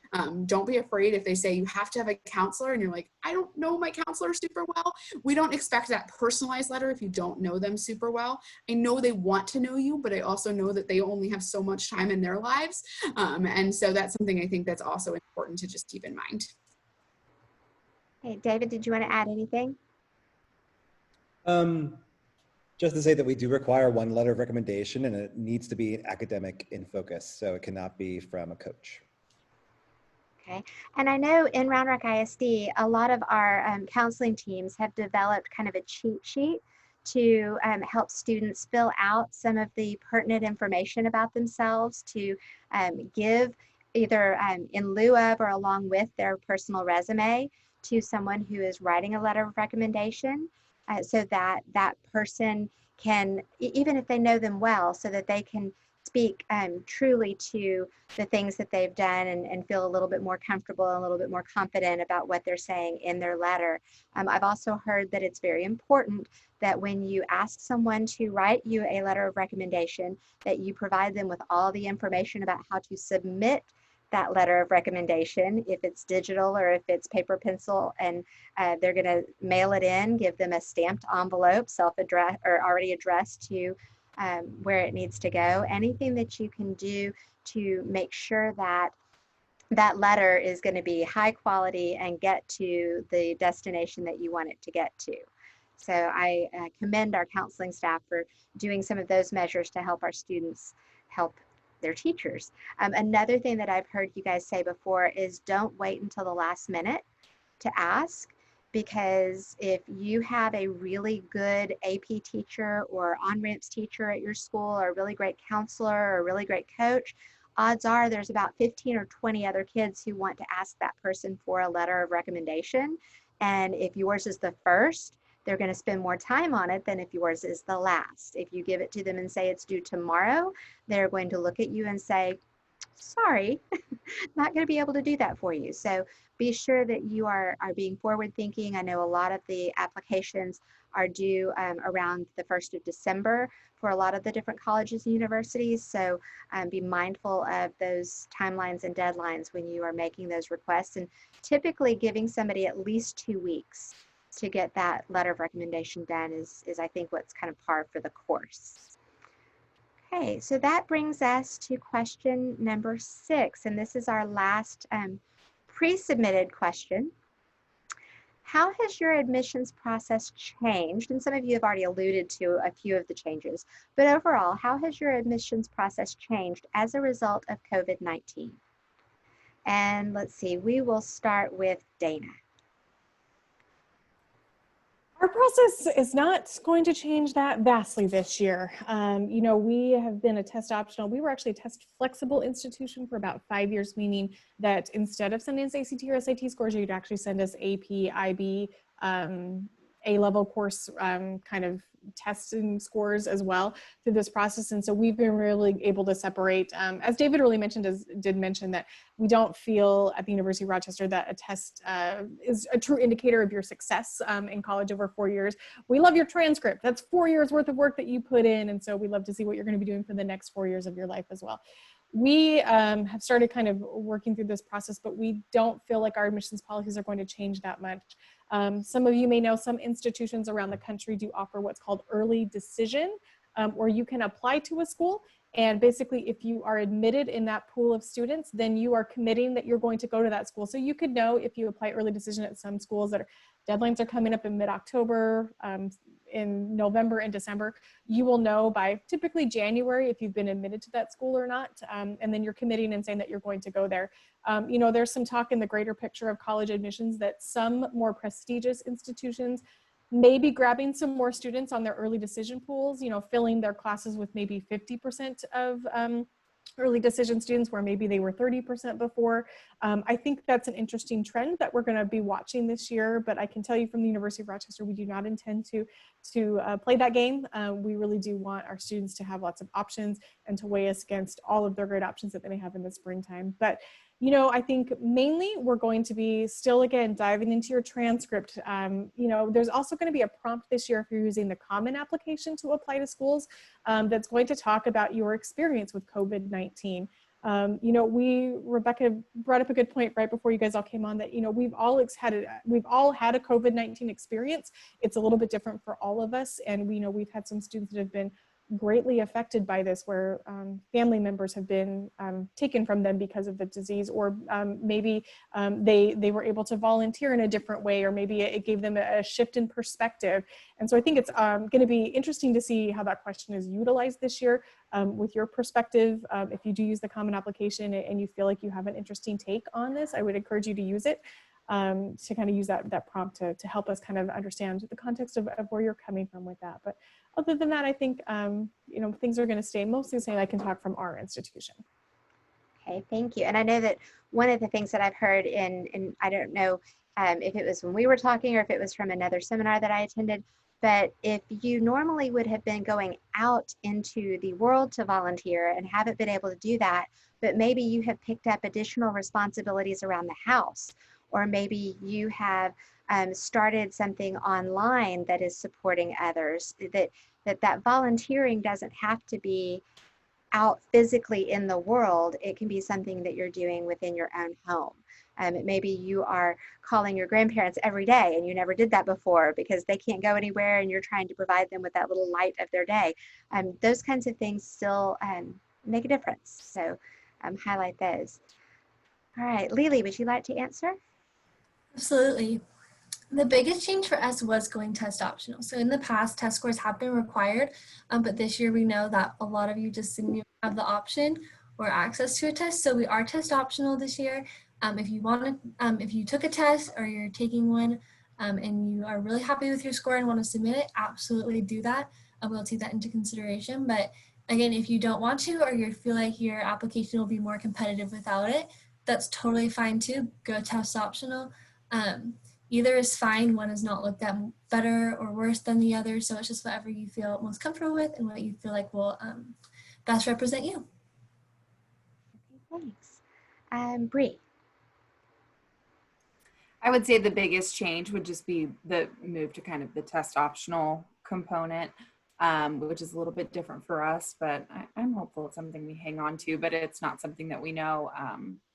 don't be afraid if they say you have to have a counselor and you're like, I don't know my counselor super well. We don't expect that personalized letter if you don't know them super well. I know they want to know you, but I also know that they only have so much time in their lives. And so that's something I think that's also important to just keep in mind. Hey, David, did you want to add anything? Just to say that we do require one letter of recommendation, and it needs to be academic in focus, so it cannot be from a coach. Okay, and I know in Round Rock ISD, a lot of our counseling teams have developed kind of a cheat sheet to help students fill out some of the pertinent information about themselves to give either in lieu of or along with their personal resume to someone who is writing a letter of recommendation, so that that person can, even if they know them well, so that they can speak truly to the things that they've done and feel a little bit more comfortable and a little bit more confident about what they're saying in their letter. I've also heard that it's very important that when you ask someone to write you a letter of recommendation, that you provide them with all the information about how to submit that letter of recommendation, if it's digital or if it's paper pencil, and they're going to mail it in, give them a stamped envelope, self-addressed or already addressed to where it needs to go. Anything that you can do to make sure that that letter is going to be high quality and get to the destination that you want it to get to. So I commend our counseling staff for doing some of those measures to help our students help their teachers. Another thing that I've heard you guys say before is don't wait until the last minute to ask, because if you have a really good AP teacher or on-ramps teacher at your school, or a really great counselor or a really great coach, odds are there's about 15 or 20 other kids who want to ask that person for a letter of recommendation. And if yours is the first, they're going to spend more time on it than if yours is the last. If you give it to them and say it's due tomorrow, they're going to look at you and say, sorry, not going to be able to do that for you. So be sure that you are being forward thinking. I know a lot of the applications are due around the 1st of December for a lot of the different colleges and universities. So be mindful of those timelines and deadlines when you are making those requests, and typically giving somebody at least 2 weeks to get that letter of recommendation done is I think what's kind of par for the course. Okay, so that brings us to question number 6, and this is our last pre-submitted question. How has your admissions process changed? And some of you have already alluded to a few of the changes, but overall, how has your admissions process changed as a result of COVID-19? And let's see, we will start with Dana. Our process is not going to change that vastly this year. You know, we have been a test optional. We were actually a test flexible institution for about 5 years, meaning that instead of sending us ACT or SAT scores, you'd actually send us AP, IB, A-level course kind of testing scores as well through this process. And so we've been really able to separate, as David really mentioned, did mention that we don't feel at the University of Rochester that a test is a true indicator of your success in college over 4 years. We love your transcript. That's 4 years worth of work that you put in. And so we love to see what you're going to be doing for the next 4 years of your life as well. We have started kind of working through this process, but we don't feel like our admissions policies are going to change that much. Some of you may know some institutions around the country do offer what's called early decision, where you can apply to a school, and basically if you are admitted in that pool of students, then you are committing that you're going to go to that school. So you could know if you apply early decision at some schools that deadlines are coming up in mid-October, in November and December, you will know by typically January if you've been admitted to that school or not, and then you're committing and saying that you're going to go there. You know, there's some talk in the greater picture of college admissions that some more prestigious institutions may be grabbing some more students on their early decision pools, you know, filling their classes with maybe 50% of early decision students where maybe they were 30% before. I think that's an interesting trend that we're going to be watching this year, but I can tell you from the University of Rochester, we do not intend to play that game. We really do want our students to have lots of options and to weigh us against all of their great options that they may have in the springtime. But you know, I think mainly we're going to be still, again, diving into your transcript. You know, there's also going to be a prompt this year if you're using the Common application to apply to schools that's going to talk about your experience with COVID-19. You know, Rebecca brought up a good point right before you guys all came on that, you know, we've all had a COVID-19 experience. It's a little bit different for all of us. And we know we've had some students that have been greatly affected by this, where family members have been taken from them because of the disease, or maybe they were able to volunteer in a different way, or maybe it gave them a shift in perspective. And so I think it's going to be interesting to see how that question is utilized this year with your perspective. If you do use the Common application and you feel like you have an interesting take on this, I would encourage you to use it to kind of use that prompt to help us kind of understand the context of where you're coming from with that. But other than that, I think, you know, things are going to stay mostly the same. I can talk from our institution. Okay, thank you. And I know that one of the things that I've heard in I don't know if it was when we were talking or if it was from another seminar that I attended, but if you normally would have been going out into the world to volunteer and haven't been able to do that, but maybe you have picked up additional responsibilities around the house, or maybe you have started something online that is supporting others, that volunteering doesn't have to be out physically in the world. It can be something that you're doing within your own home. Maybe you are calling your grandparents every day and you never did that before because they can't go anywhere and you're trying to provide them with that little light of their day. Those kinds of things still make a difference. So highlight those. All right, Lily, would you like to answer? Absolutely. The biggest change for us was going test optional. So in the past, test scores have been required, but this year we know that a lot of you just didn't have the option or access to a test. So we are test optional this year. If you took a test or you're taking one and you are really happy with your score and want to submit it, absolutely do that. We'll take that into consideration. But again, if you don't want to, or you feel like your application will be more competitive without it, that's totally fine too. Go test optional. Either is fine. One is not looked at better or worse than the other. So it's just whatever you feel most comfortable with and what you feel like will best represent you. Okay, thanks. Bree. I would say the biggest change would just be the move to kind of the test optional component, which is a little bit different for us, but I'm hopeful it's something we hang on to, but it's not something that we know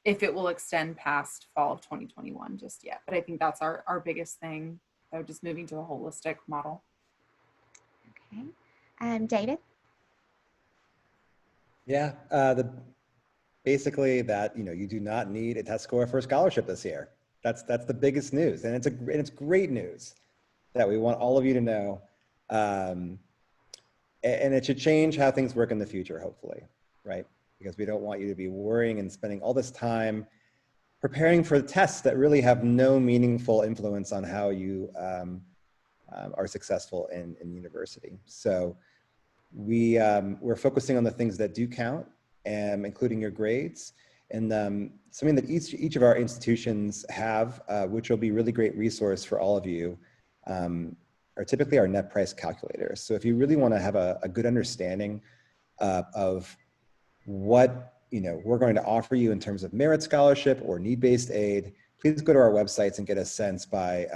if it will extend past fall of 2021 just yet. But I think that's our biggest thing, so just moving to a holistic model. Okay. David? Yeah, basically that, you know, you do not need a test score for a scholarship this year. That's the biggest news, and it's great news that we want all of you to know. And it should change how things work in the future, hopefully, right? Because we don't want you to be worrying and spending all this time preparing for tests that really have no meaningful influence on how you are successful in university. So we're focusing on the things that do count, including your grades, and something that each of our institutions have, which will be a really great resource for all of you, are typically our net price calculators. So if you really want to have a good understanding of what we're going to offer you in terms of merit scholarship or need-based aid, please go to our websites and get a sense by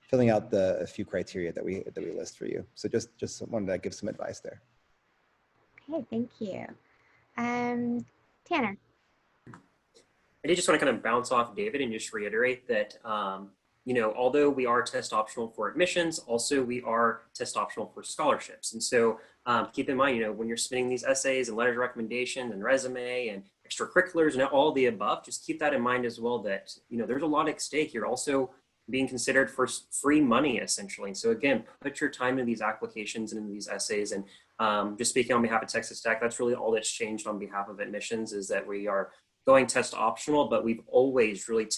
filling out a few criteria that we list for you. So just wanted to give some advice there. Okay, thank you. Tanner. I did just want to kind of bounce off David and just reiterate that, although we are test optional for admissions, also we are test optional for scholarships. And so keep in mind, when you're submitting these essays and letters of recommendation and resume and extracurriculars and all the above, just keep that in mind as well, that, there's a lot at stake. You're also being considered for free money, essentially. So again, put your time into these applications and into these essays. And just speaking on behalf of Texas Tech, that's really all that's changed on behalf of admissions, is that we are going test optional, but we've always really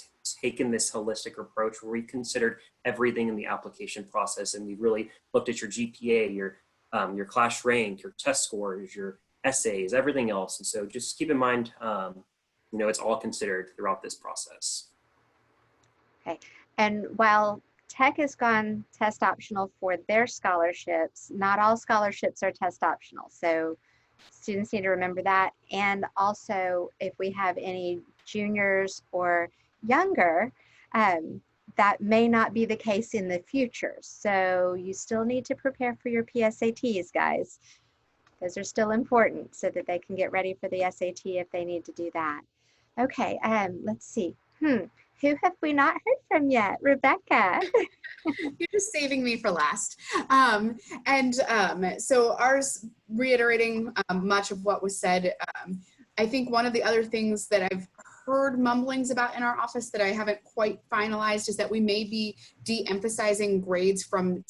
taken this holistic approach where we considered everything in the application process. And we really looked at your GPA, your class rank, your test scores, your essays, everything else. And so just keep in mind, it's all considered throughout this process. Okay. And while Tech has gone test optional for their scholarships, not all scholarships are test optional. So students need to remember that. And also, if we have any juniors or younger, that may not be the case in the future. So you still need to prepare for your PSATs, guys. Those are still important so that they can get ready for the SAT if they need to do that. Okay, let's see. Who have we not heard from yet? Rebecca. You're just saving me for last. So ours, reiterating much of what was said, I think one of the other things that I've heard mumblings about in our office that I haven't quite finalized is that we may be de-emphasizing grades from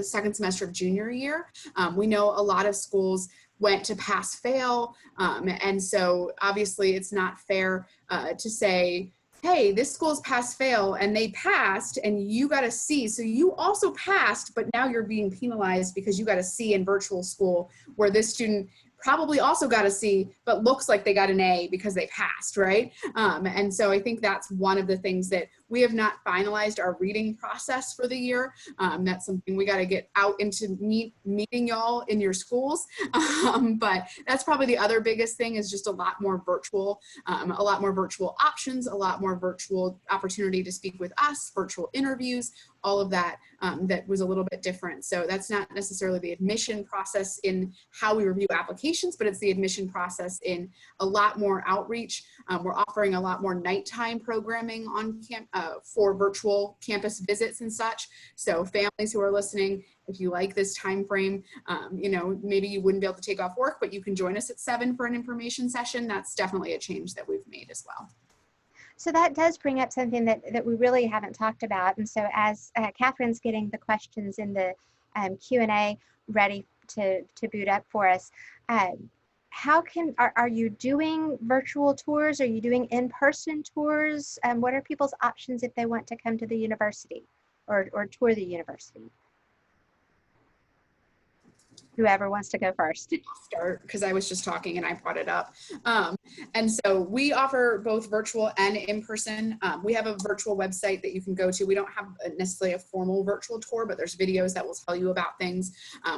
second semester of junior year. We know a lot of schools went to pass-fail, and so obviously it's not fair to say, hey, this school's pass-fail and they passed and you got a C, so you also passed, but now you're being penalized because you got a C in virtual school, where this student probably also got a C, but looks like they got an A because they passed, right? And so I think that's one of the things that we have not finalized our reading process for the year. That's something we got to get out into meeting y'all in your schools. But that's probably the other biggest thing, is just a lot more virtual options, a lot more virtual opportunity to speak with us, virtual interviews, all of that, that was a little bit different. So that's not necessarily the admission process in how we review applications, but it's the admission process in a lot more outreach. We're offering a lot more nighttime programming on for virtual campus visits and such. So families who are listening, if you like this time frame, maybe you wouldn't be able to take off work, but you can join us at 7 for an information session. That's definitely a change that we've made as well. So that does bring up something that we really haven't talked about. And so as Catherine's getting the questions in the Q&A ready to boot up for us, are you doing virtual tours? Are you doing in-person tours? What are people's options if they want to come to the university or tour the university? Whoever wants to go first. I'll start because I was just talking and I brought it up. And so we offer both virtual and in-person. We have a virtual website that you can go to. We don't have necessarily a formal virtual tour, but there's videos that will tell you about things.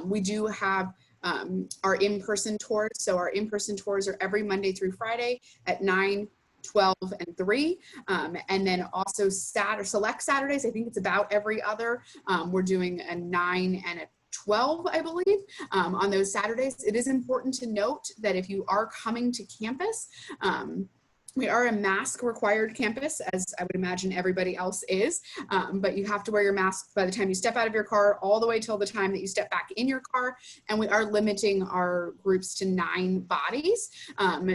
We do have our in-person tours. So our in-person tours are every Monday through Friday at 9, 12, and 3. And then also select Saturdays, I think it's about every other. We're doing a 9 and a 12, I believe, on those Saturdays. It is important to note that if you are coming to campus, we are a mask required campus, as I would imagine everybody else is, but you have to wear your mask by the time you step out of your car all the way till the time that you step back in your car. And we are limiting our groups to 9 bodies.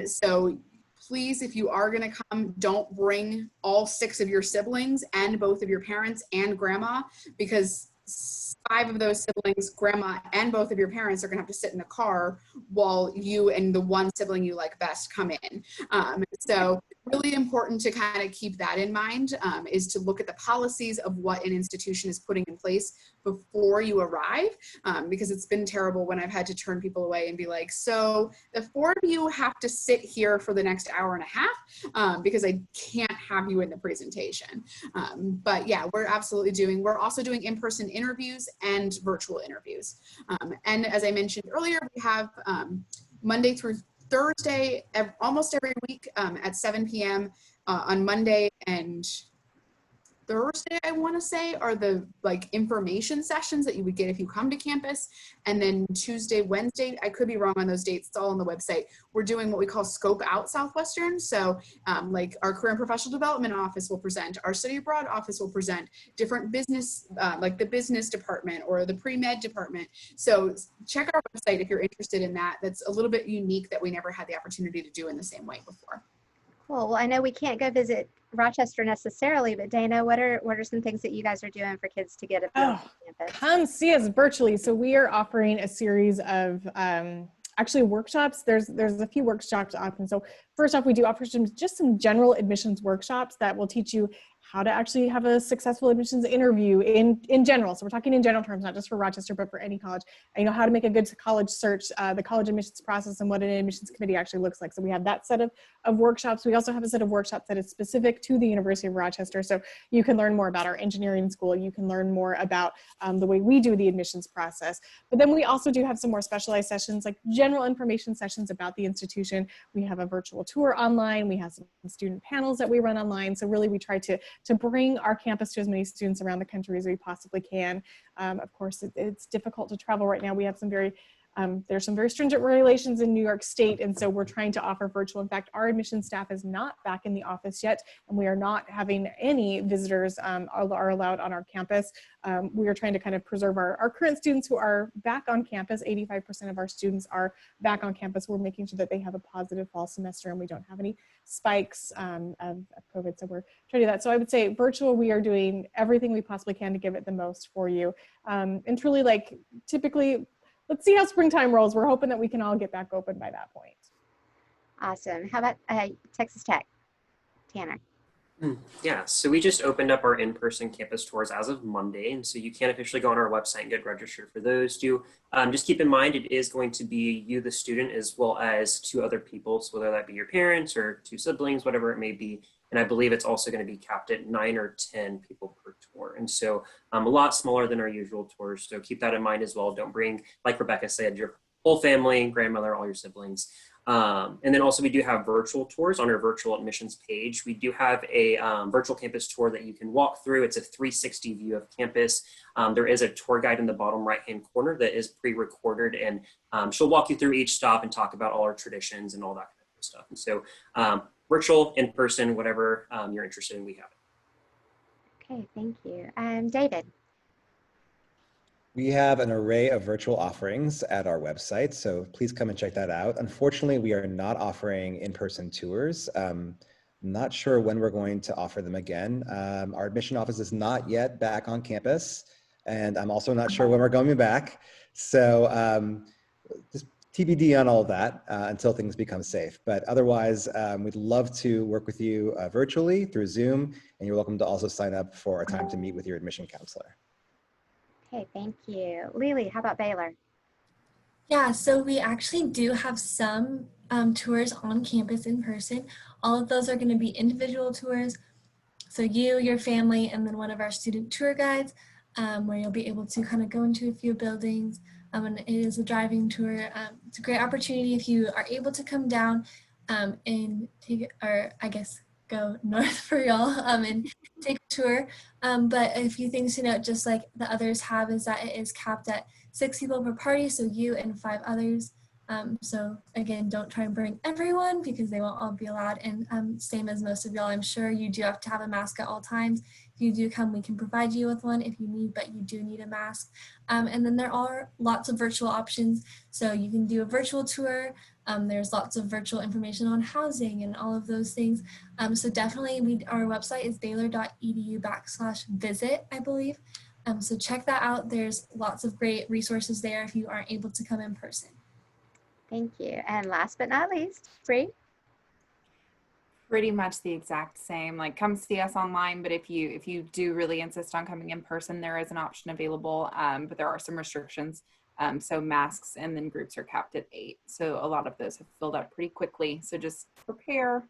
So please, if you are going to come, don't bring all 6 of your siblings and both of your parents and grandma, because 5 of those siblings, grandma, and both of your parents are going to have to sit in the car while you and the one sibling you like best come in. So really important to kind of keep that in mind, is to look at the policies of what an institution is putting in place before you arrive, because it's been terrible when I've had to turn people away and be like, so the 4 of you have to sit here for the next hour and a half because I can't have you in the presentation. But yeah, we're also doing in-person interviews and virtual interviews. And as I mentioned earlier, we have Monday through Thursday, almost every week at 7 p.m. On Monday and Thursday, I want to say, are the information sessions that you would get if you come to campus. And then Tuesday, Wednesday, I could be wrong on those dates, it's all on the website. We're doing what we call Scope Out Southwestern. So our Career and Professional Development office will present, our Study Abroad office will present, different business, like the business department or the pre-med department. So check our website if you're interested in that. That's a little bit unique that we never had the opportunity to do in the same way before. Cool. Well, I know we can't go visit Rochester necessarily, but Dana, what are some things that you guys are doing for kids to get a feel for campus? Come see us virtually. So we are offering a series of actually workshops. There's a few workshops options. So first off, we do offer just some general admissions workshops that will teach you how to actually have a successful admissions interview in general. So we're talking in general terms, not just for Rochester, but for any college. And, how to make a good college search, the college admissions process, and what an admissions committee actually looks like. So we have that set of workshops. We also have a set of workshops that is specific to the University of Rochester. So you can learn more about our engineering school. You can learn more about the way we do the admissions process. But then we also do have some more specialized sessions, like general information sessions about the institution. We have a virtual tour online. We have some student panels that we run online. So really we try to bring our campus to as many students around the country as we possibly can. Of course, it's difficult to travel right now. We have some there's some very stringent regulations in New York State, and so we're trying to offer virtual. In fact, our admissions staff is not back in the office yet, and we are not having any visitors are allowed on our campus. We are trying to kind of preserve our current students who are back on campus. 85% of our students are back on campus. We're making sure that they have a positive fall semester and we don't have any spikes of COVID, so we're trying to do that. So I would say virtual, we are doing everything we possibly can to give it the most for you. And truly, like, typically, let's see how springtime rolls. We're hoping that we can all get back open by that point. Awesome. How about Texas Tech? Tanner. Yeah, so we just opened up our in-person campus tours as of Monday, and so you can officially go on our website and get registered for those too. Just keep in mind, it is going to be you, the student, as well as 2 other people, so whether that be your parents or 2 siblings, whatever it may be. And I believe it's also going to be capped at 9 or 10 people per tour. And so a lot smaller than our usual tours. So keep that in mind as well. Don't bring, like Rebecca said, your whole family, grandmother, all your siblings. And then also we do have virtual tours on our virtual admissions page. We do have a virtual campus tour that you can walk through. It's a 360 view of campus. There is a tour guide in the bottom right-hand corner that is pre-recorded, and she'll walk you through each stop and talk about all our traditions and all that kind of stuff. And so virtual, in person, whatever you're interested in, we have it. Okay, thank you. David. We have an array of virtual offerings at our website, so please come and check that out. Unfortunately, we are not offering in-person tours. Not sure when we're going to offer them again. Our admission office is not yet back on campus, and I'm also not sure when we're going back. So just TBD on all of that until things become safe. But otherwise, we'd love to work with you virtually through Zoom, and you're welcome to also sign up for a time to meet with your admission counselor. Okay, thank you. Lily, how about Baylor? Yeah, so we actually do have some tours on campus in person. All of those are going to be individual tours. So you, your family, and then one of our student tour guides, where you'll be able to kind of go into a few buildings. And it is a driving tour. It's a great opportunity if you are able to come down and take, or I guess go north for y'all and take a tour. But a few things to note, just like the others have, is that it is capped at 6 people per party, so you and 5 others. So again, don't try and bring everyone because they won't all be allowed. And same as most of y'all, I'm sure you do have to have a mask at all times. If you do come, we can provide you with one if you need, but you do need a mask. And then there are lots of virtual options. So you can do a virtual tour. There's lots of virtual information on housing and all of those things. So definitely our website is baylor.edu/visit, I believe. So check that out. There's lots of great resources there if you aren't able to come in person. Thank you. And last but not least, Bree. Pretty much the exact same. Like, come see us online, but if you do really insist on coming in person, there is an option available, but there are some restrictions. So masks and then groups are capped at 8. So a lot of those have filled up pretty quickly. So just prepare.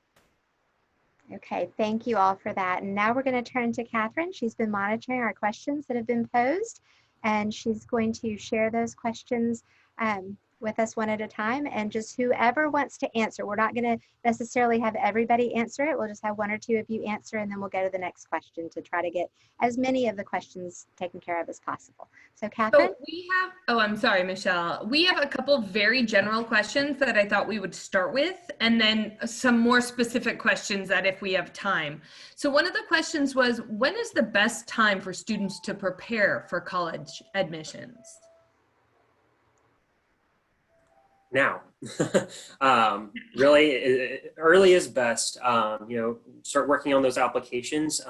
Okay, thank you all for that. And now we're going to turn to Catherine. She's been monitoring our questions that have been posed, and she's going to share those questions with us one at a time, and just whoever wants to answer. We're not going to necessarily have everybody answer it. We'll just have 1 or 2 of you answer, and then we'll go to the next question to try to get as many of the questions taken care of as possible. So Catherine? So we have, oh, I'm sorry, Michelle. We have a couple very general questions that I thought we would start with, and then some more specific questions that if we have time. So one of the questions was, when is the best time for students to prepare for college admissions? Now, really early is best. Start working on those applications.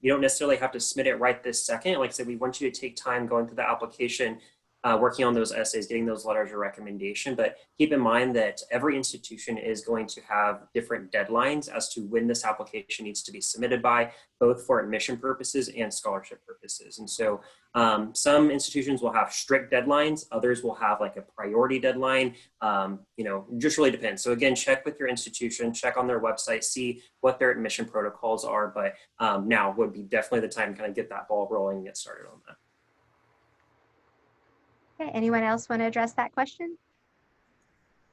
You don't necessarily have to submit it right this second. Like I said, we want you to take time going through the application. working on those essays, getting those letters of recommendation. But keep in mind that every institution is going to have different deadlines as to when this application needs to be submitted by, both for admission purposes and scholarship purposes. And so some institutions will have strict deadlines, others will have like a priority deadline. Just really depends. So again, check with your institution, check on their website, see what their admission protocols are. But now would be definitely the time to kind of get that ball rolling and get started on that. Okay, anyone else want to address that question?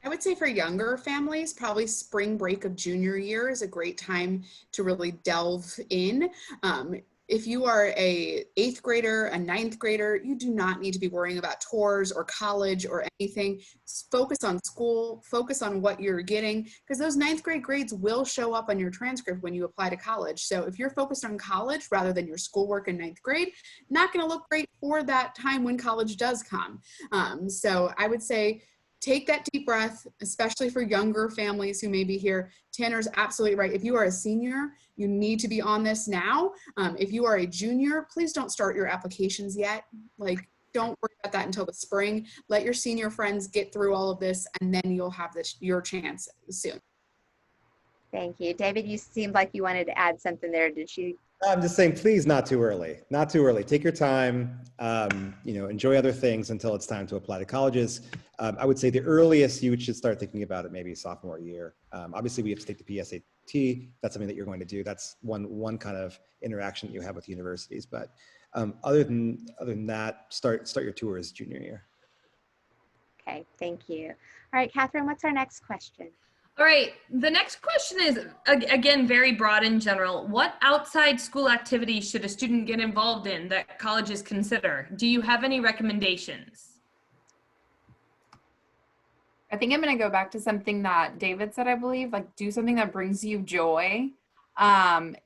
I would say for younger families, probably spring break of junior year is a great time to really delve in. If you are a 8th grader, a 9th grader, you do not need to be worrying about tours or college or anything. Focus on school, focus on what you're getting, because those 9th grade grades will show up on your transcript when you apply to college. So if you're focused on college rather than your schoolwork in 9th grade, not going to look great for that time when college does come. So I would say, take that deep breath, especially for younger families who may be here. Tanner's absolutely right. If you are a senior, you need to be on this now. If you are a junior, please don't start your applications yet. Don't worry about that until the spring. Let your senior friends get through all of this, and then you'll have your chance soon. Thank you. David, you seemed like you wanted to add something there. Did you? I'm just saying, please, not too early. Not too early. Take your time. Enjoy other things until it's time to apply to colleges. I would say the earliest you should start thinking about it maybe sophomore year. Obviously, we have to take the PSAT. That's something that you're going to do. That's one kind of interaction that you have with universities. But other than that, start your tours junior year. Okay, thank you. All right, Catherine, what's our next question? All right, the next question is, again, very broad in general. What outside school activities should a student get involved in that colleges consider? Do you have any recommendations? I think I'm going to go back to something that David said, I believe, like do something that brings you joy.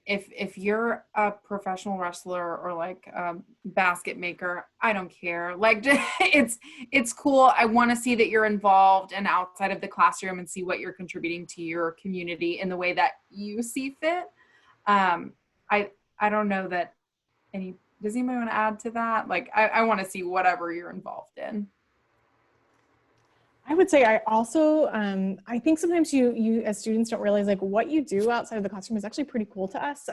If you're a professional wrestler or like a basket maker, I don't care. Like it's cool. I want to see that you're involved and outside of the classroom and see what you're contributing to your community in the way that you see fit. I don't know that does anybody want to add to that? Like, I want to see whatever you're involved in. I would say I also, I think sometimes you as students don't realize like what you do outside of the classroom is actually pretty cool to us.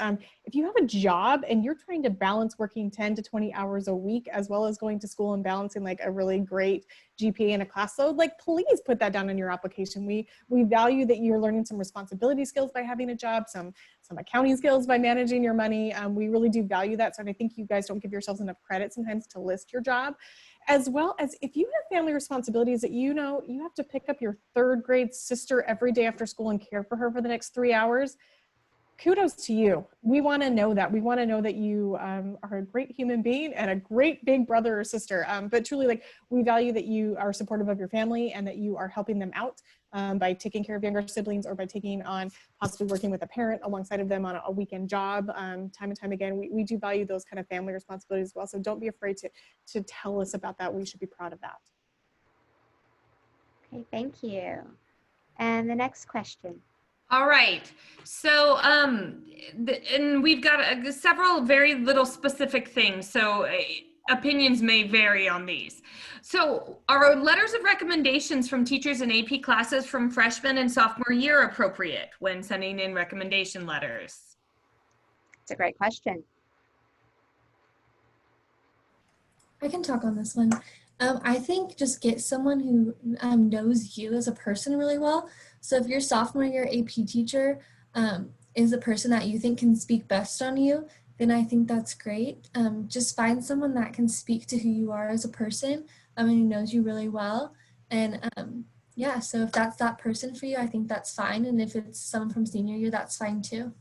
If you have a job and you're trying to balance working 10 to 20 hours a week, as well as going to school and balancing like a really great GPA in a class load, like please put that down in your application. We value that you're learning some responsibility skills by having a job, some accounting skills by managing your money. We really do value that. So I think you guys don't give yourselves enough credit sometimes to list your job. As well as if you have family responsibilities that you have to pick up your 3rd grade sister every day after school and care for her for the next 3 hours, kudos to you. We want to know that. We want to know that you are a great human being and a great big brother or sister. But truly, like, we value that you are supportive of your family and that you are helping them out by taking care of younger siblings or by taking on possibly working with a parent alongside of them on a weekend job. Time and time again, we do value those kind of family responsibilities as well. So don't be afraid to tell us about that. We should be proud of that. Okay, thank you. And the next question. All right, so and we've got several very little specific things, so opinions may vary on these. So are letters of recommendations from teachers in AP classes from freshman and sophomore year appropriate when sending in recommendation letters? It's a great question. I can talk on this one. I think just get someone who knows you as a person really well. So if your sophomore year AP teacher is the person that you think can speak best on you, then I think that's great. Just find someone that can speak to who you are as a person and who knows you really well. And yeah, so if that's that person for you, I think that's fine. And if it's someone from senior year, that's fine too.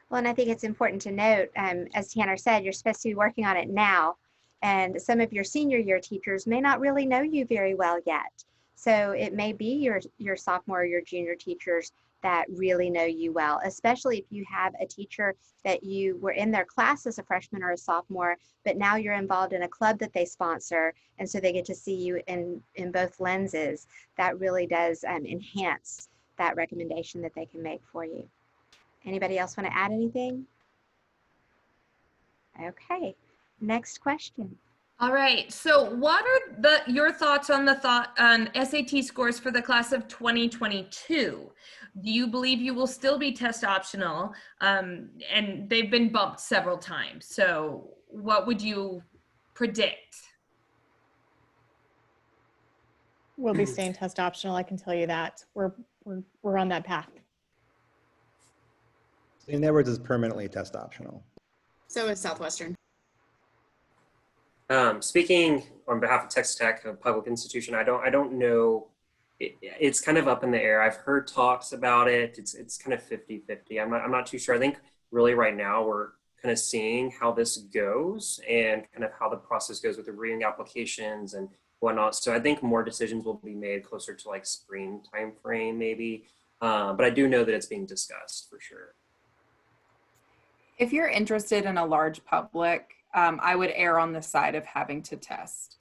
Well, and I think it's important to note, as Tanner said, you're supposed to be working on it now. And some of your senior year teachers may not really know you very well yet. So it may be your sophomore or your junior teachers that really know you well, especially if you have a teacher that you were in their class as a freshman or a sophomore, but now you're involved in a club that they sponsor, and so they get to see you in both lenses. That really does enhance that recommendation that they can make for you. Anybody else want to add anything? Okay, next question. All right. So what are your thoughts on on SAT scores for the class of 2022? Do you believe you will still be test optional? And they've been bumped several times. So what would you predict? We'll be staying test optional, I can tell you that. We're on that path. St. Edward's is permanently test optional. So is Southwestern. Speaking on behalf of Texas Tech, a public institution, I don't know. It's kind of up in the air. I've heard talks about it. It's kind of 50-50. I'm not too sure. I think really right now we're kind of seeing how this goes and kind of how the process goes with the reading applications and whatnot. So I think more decisions will be made closer to like spring timeframe maybe. But I do know that it's being discussed for sure. If you're interested in a large public, I would err on the side of having to test.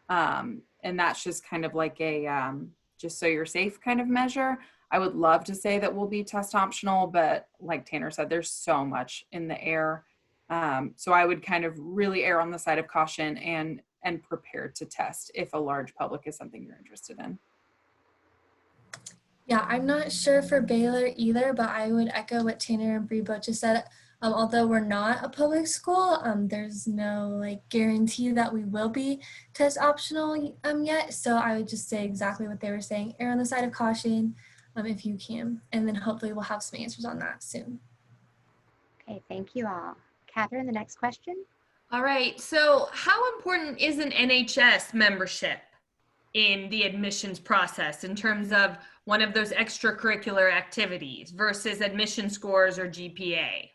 And that's just kind of like a, just so you're safe kind of measure. I would love to say that we'll be test optional, but like Tanner said, there's so much in the air. So I would kind of really err on the side of caution and prepare to test if a large public is something you're interested in. Yeah, I'm not sure for Baylor either, but I would echo what Tanner and Bree both just said. Although we're not a public school, there's no like guarantee that we will be test optional yet. So I would just say exactly what they were saying, err on the side of caution if you can. And then hopefully we'll have some answers on that soon. Okay, thank you all. Catherine, the next question. All right. So how important is an NHS membership in the admissions process in terms of one of those extracurricular activities versus admission scores or GPA?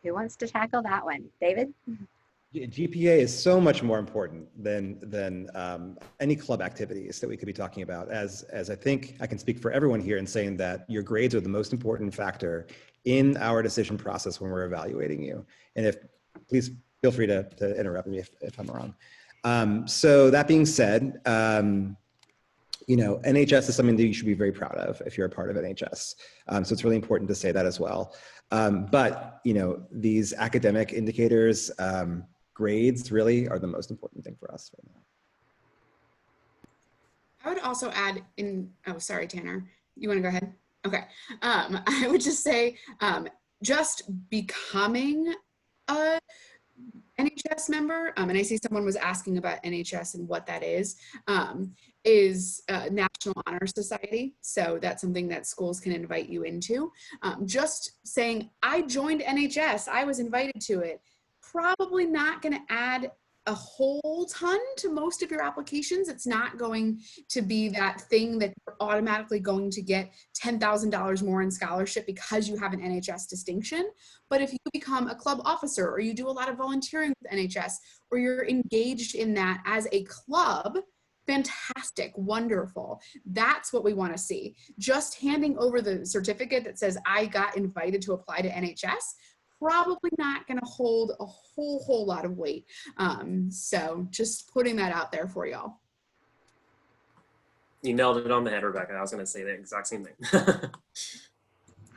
Who wants to tackle that one? David? GPA is so much more important than any club activities that we could be talking about. As I think I can speak for everyone here in saying that your grades are the most important factor in our decision process when we're evaluating you. And please feel free to interrupt me if I'm wrong. So that being said, you know, NHS is something that you should be very proud of if you're a part of NHS. So it's really important to say that as well. But, you know, these academic indicators, grades really are the most important thing for us right now. I would also add in, oh, sorry, Tanner, you want to go ahead? Okay. I would just say just becoming a NHS member, and I see someone was asking about NHS and what that is National Honor Society. So that's something that schools can invite you into. Just saying, I joined NHS, I was invited to it, probably not going to add a whole ton to most of your applications. It's not going to be that thing that you're automatically going to get $10,000 more in scholarship because you have an NHS distinction. But if you become a club officer or you do a lot of volunteering with NHS or you're engaged in that as a club, fantastic, wonderful. That's what we want to see. Just handing over the certificate that says I got invited to apply to NHS, probably not going to hold a whole lot of weight. So just putting that out there for y'all. You nailed it on the head, Rebecca. I was going to say the exact same thing.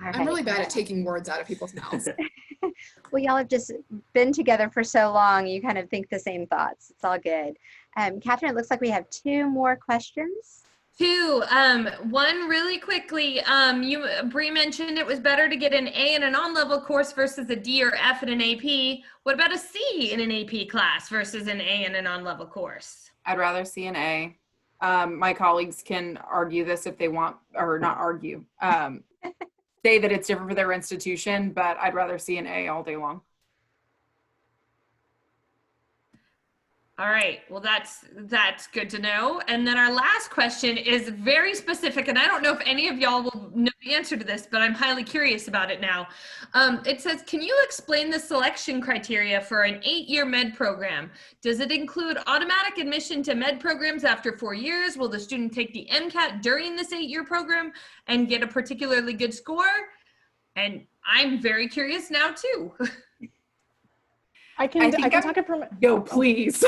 I'm really bad at taking words out of people's mouths. Well, y'all have just been together for so long, you kind of think the same thoughts. It's all good. Catherine, it looks like we have 2 more questions. 2. One really quickly. Bree mentioned it was better to get an A in a non-level course versus a D or F in an AP. What about a C in an AP class versus an A in a non-level course? I'd rather see an A. My colleagues can argue this if they want, or not argue, say that it's different for their institution, but I'd rather see an A all day long. All right, well, that's good to know. And then our last question is very specific, and I don't know if any of y'all will know the answer to this, but I'm highly curious about it now. It says, can you explain the selection criteria for an 8-year med program? Does it include automatic admission to med programs after 4 years? Will the student take the MCAT during this 8-year program and get a particularly good score? And I'm very curious now too. I can talk it from. Yo, please.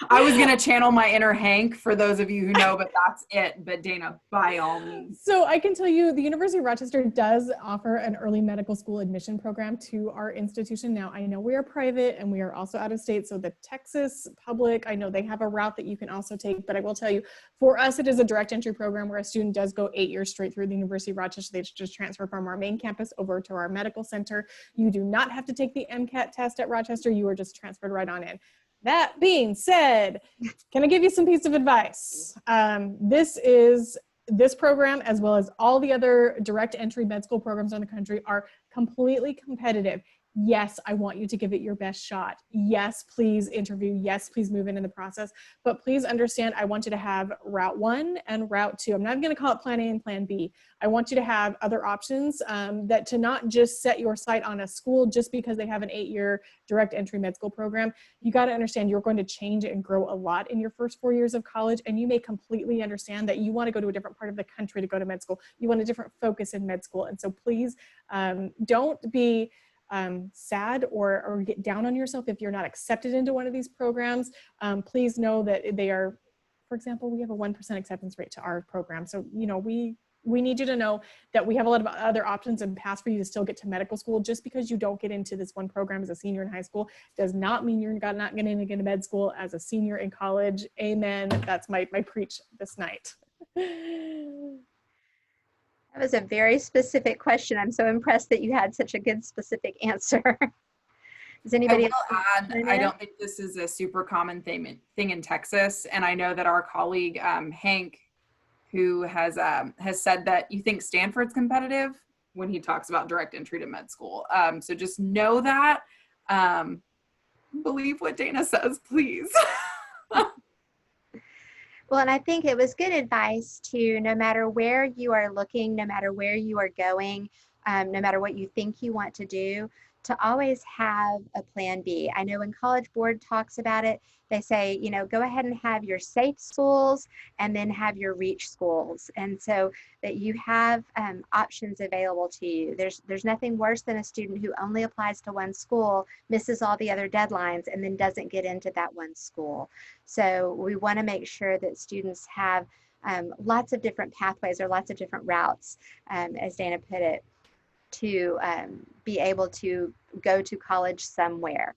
I was going to channel my inner Hank for those of you who know, but that's it. But Dana, by all means. So I can tell you the University of Rochester does offer an early medical school admission program to our institution. Now, I know we are private and we are also out of state. So the Texas Public, I know they have a route that you can also take, but I will tell you, for us, it is a direct entry program where a student does go 8 years straight through the University of Rochester. They just transfer from our main campus over to our medical center. You do not have to take the MCAT test at Rochester. You are just transferred right on in. That being said, can I give you some piece of advice? This program, as well as all the other direct entry med school programs in the country, are completely competitive. Yes, I want you to give it your best shot. Yes, please interview. Yes, please move in the process. But please understand, I want you to have route 1 and route 2. I'm not going to call it plan A and plan B. I want you to have other options, that to not just set your sight on a school just because they have an 8-year direct entry med school program. You got to understand you're going to change and grow a lot in your first 4 years of college, and you may completely understand that you want to go to a different part of the country to go to med school. You want a different focus in med school. And so please don't be sad or get down on yourself if you're not accepted into one of these programs. Please know that they are, for example, we have a 1% acceptance rate to our program. So, you know, we need you to know that we have a lot of other options and paths for you to still get to medical school. Just because you don't get into this one program as a senior in high school does not mean you're not going to get into med school as a senior in college. Amen. That's my preach this night. That was a very specific question. I'm so impressed that you had such a good specific answer. Does anybody else? I don't think this is a super common thing in Texas. And I know that our colleague, Hank, who has said that you think Stanford's competitive when he talks about direct entry to med school. So just know that. Believe what Dana says, please. Well, and I think it was good advice to, no matter where you are looking, no matter where you are going, no matter what you think you want to do, to always have a plan B. I know when College Board talks about it, they say, you know, go ahead and have your safe schools and then have your reach schools. And so that you have options available to you. There's nothing worse than a student who only applies to one school, misses all the other deadlines, and then doesn't get into that one school. So we want to make sure that students have lots of different pathways or lots of different routes, as Dana put it, to be able to go to college somewhere.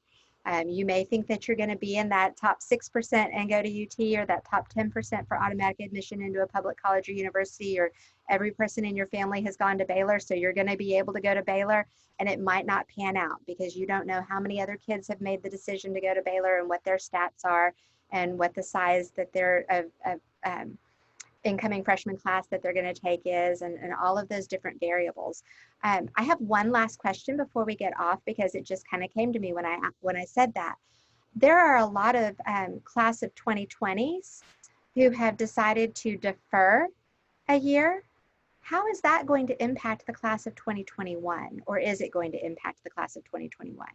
You may think that you're going to be in that top 6% and go to UT, or that top 10% for automatic admission into a public college or university, or every person in your family has gone to Baylor, so you're going to be able to go to Baylor, and it might not pan out because you don't know how many other kids have made the decision to go to Baylor and what their stats are and what the size that their incoming freshman class that they're going to take is, and all of those different variables. I have one last question before we get off, because it just kind of came to me when I said that. There are a lot of class of 2020s who have decided to defer a year. How is that going to impact the class of 2021, or is it going to impact the class of 2021?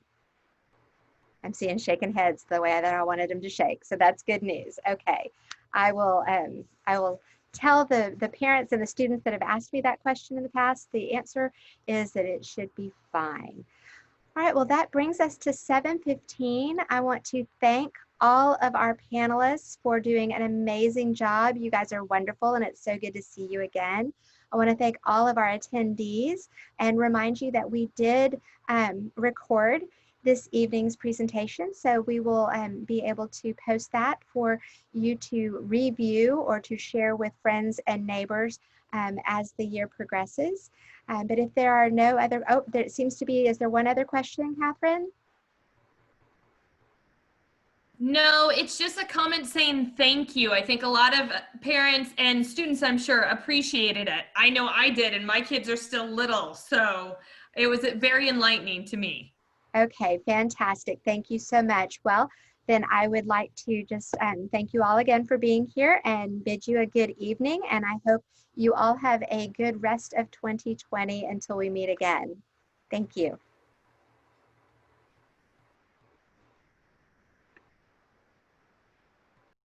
I'm seeing shaking heads the way that I wanted them to shake, so that's good news. Okay, I will tell the parents and the students that have asked me that question in the past. The answer is that it should be fine. All right, well, that brings us to 7:15. I want to thank all of our panelists for doing an amazing job. You guys are wonderful, and it's so good to see you again. I want to thank all of our attendees and remind you that we did record this evening's presentation, so we will be able to post that for you to review or to share with friends and neighbors as the year progresses. But if there are no other, there seems to be, is there one other question, Catherine? No, it's just a comment saying thank you. I think a lot of parents and students, I'm sure, appreciated it. I know I did, and my kids are still little, so it was very enlightening to me. Okay, fantastic. Thank you so much. Well, then I would like to just thank you all again for being here and bid you a good evening. And I hope you all have a good rest of 2020 until we meet again. Thank you.